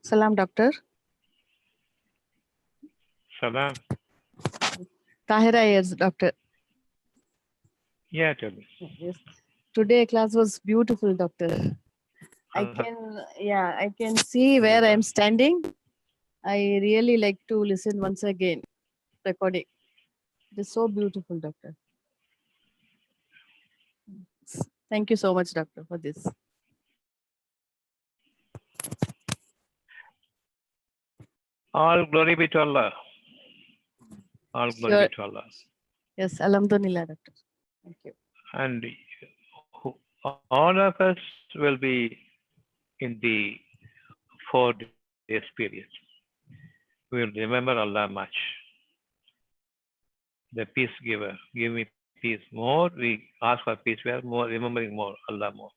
Salam, doctor. Salam. Tahira here, doctor. Yeah, tell me. Yes. Today class was beautiful, doctor. I can see where I'm standing. I really like to listen once again. Recording. It is so beautiful, doctor. Thank you so much, doctor, for this. All glory be to Allah. All glory Sure. be to Allah. Yes, alhamdulillah, doctor. Thank you. And all of us will be in the 4 days period. We will remember Allah much. The peace giver, give me peace. More we ask for peace, we are more remembering more, Allah more.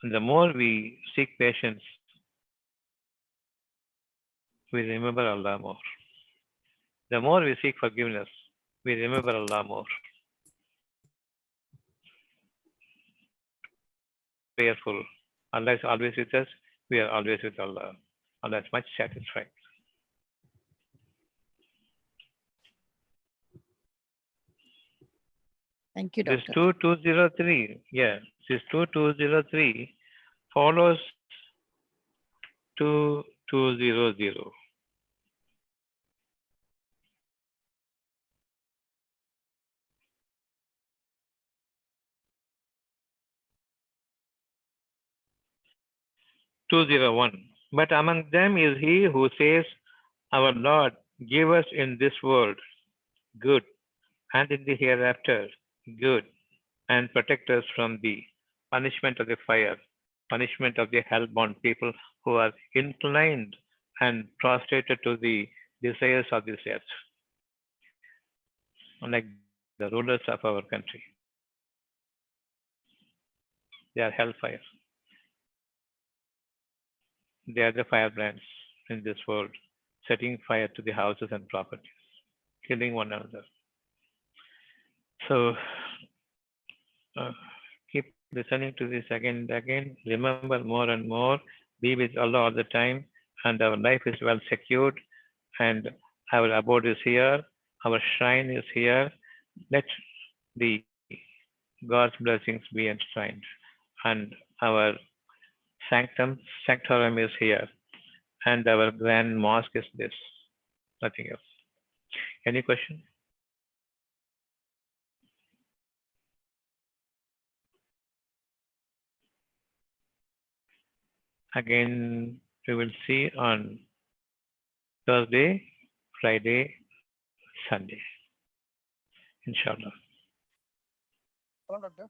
And the more we seek patience, we remember Allah more. The more we seek forgiveness, we remember Allah more. Prayerful. Allah is always with us, we are always with Allah. Allah is much satisfied. Thank you, This doctor. 2203, yeah, this 2203 follows 2200. But among them is he who says, our Lord, give us in this world good, and in the hereafter good, and protect us from the punishment of the fire, punishment of the hell-bound people who are inclined and prostrated to the desires of this earth, like the rulers of our country. They are hellfire. They are the firebrands in this world, setting fire to the houses and properties, killing one another. So keep listening to this again and again. Remember more and more. Be with Allah all the time, and our life is well secured. And our abode is here. Our shrine is here. Let the God's blessings be enshrined, and our sanctorum is here, and our grand mosque is this. Nothing else. Any question? Again, we will see on Thursday, Friday, Sunday. Inshallah. Hello, doctor.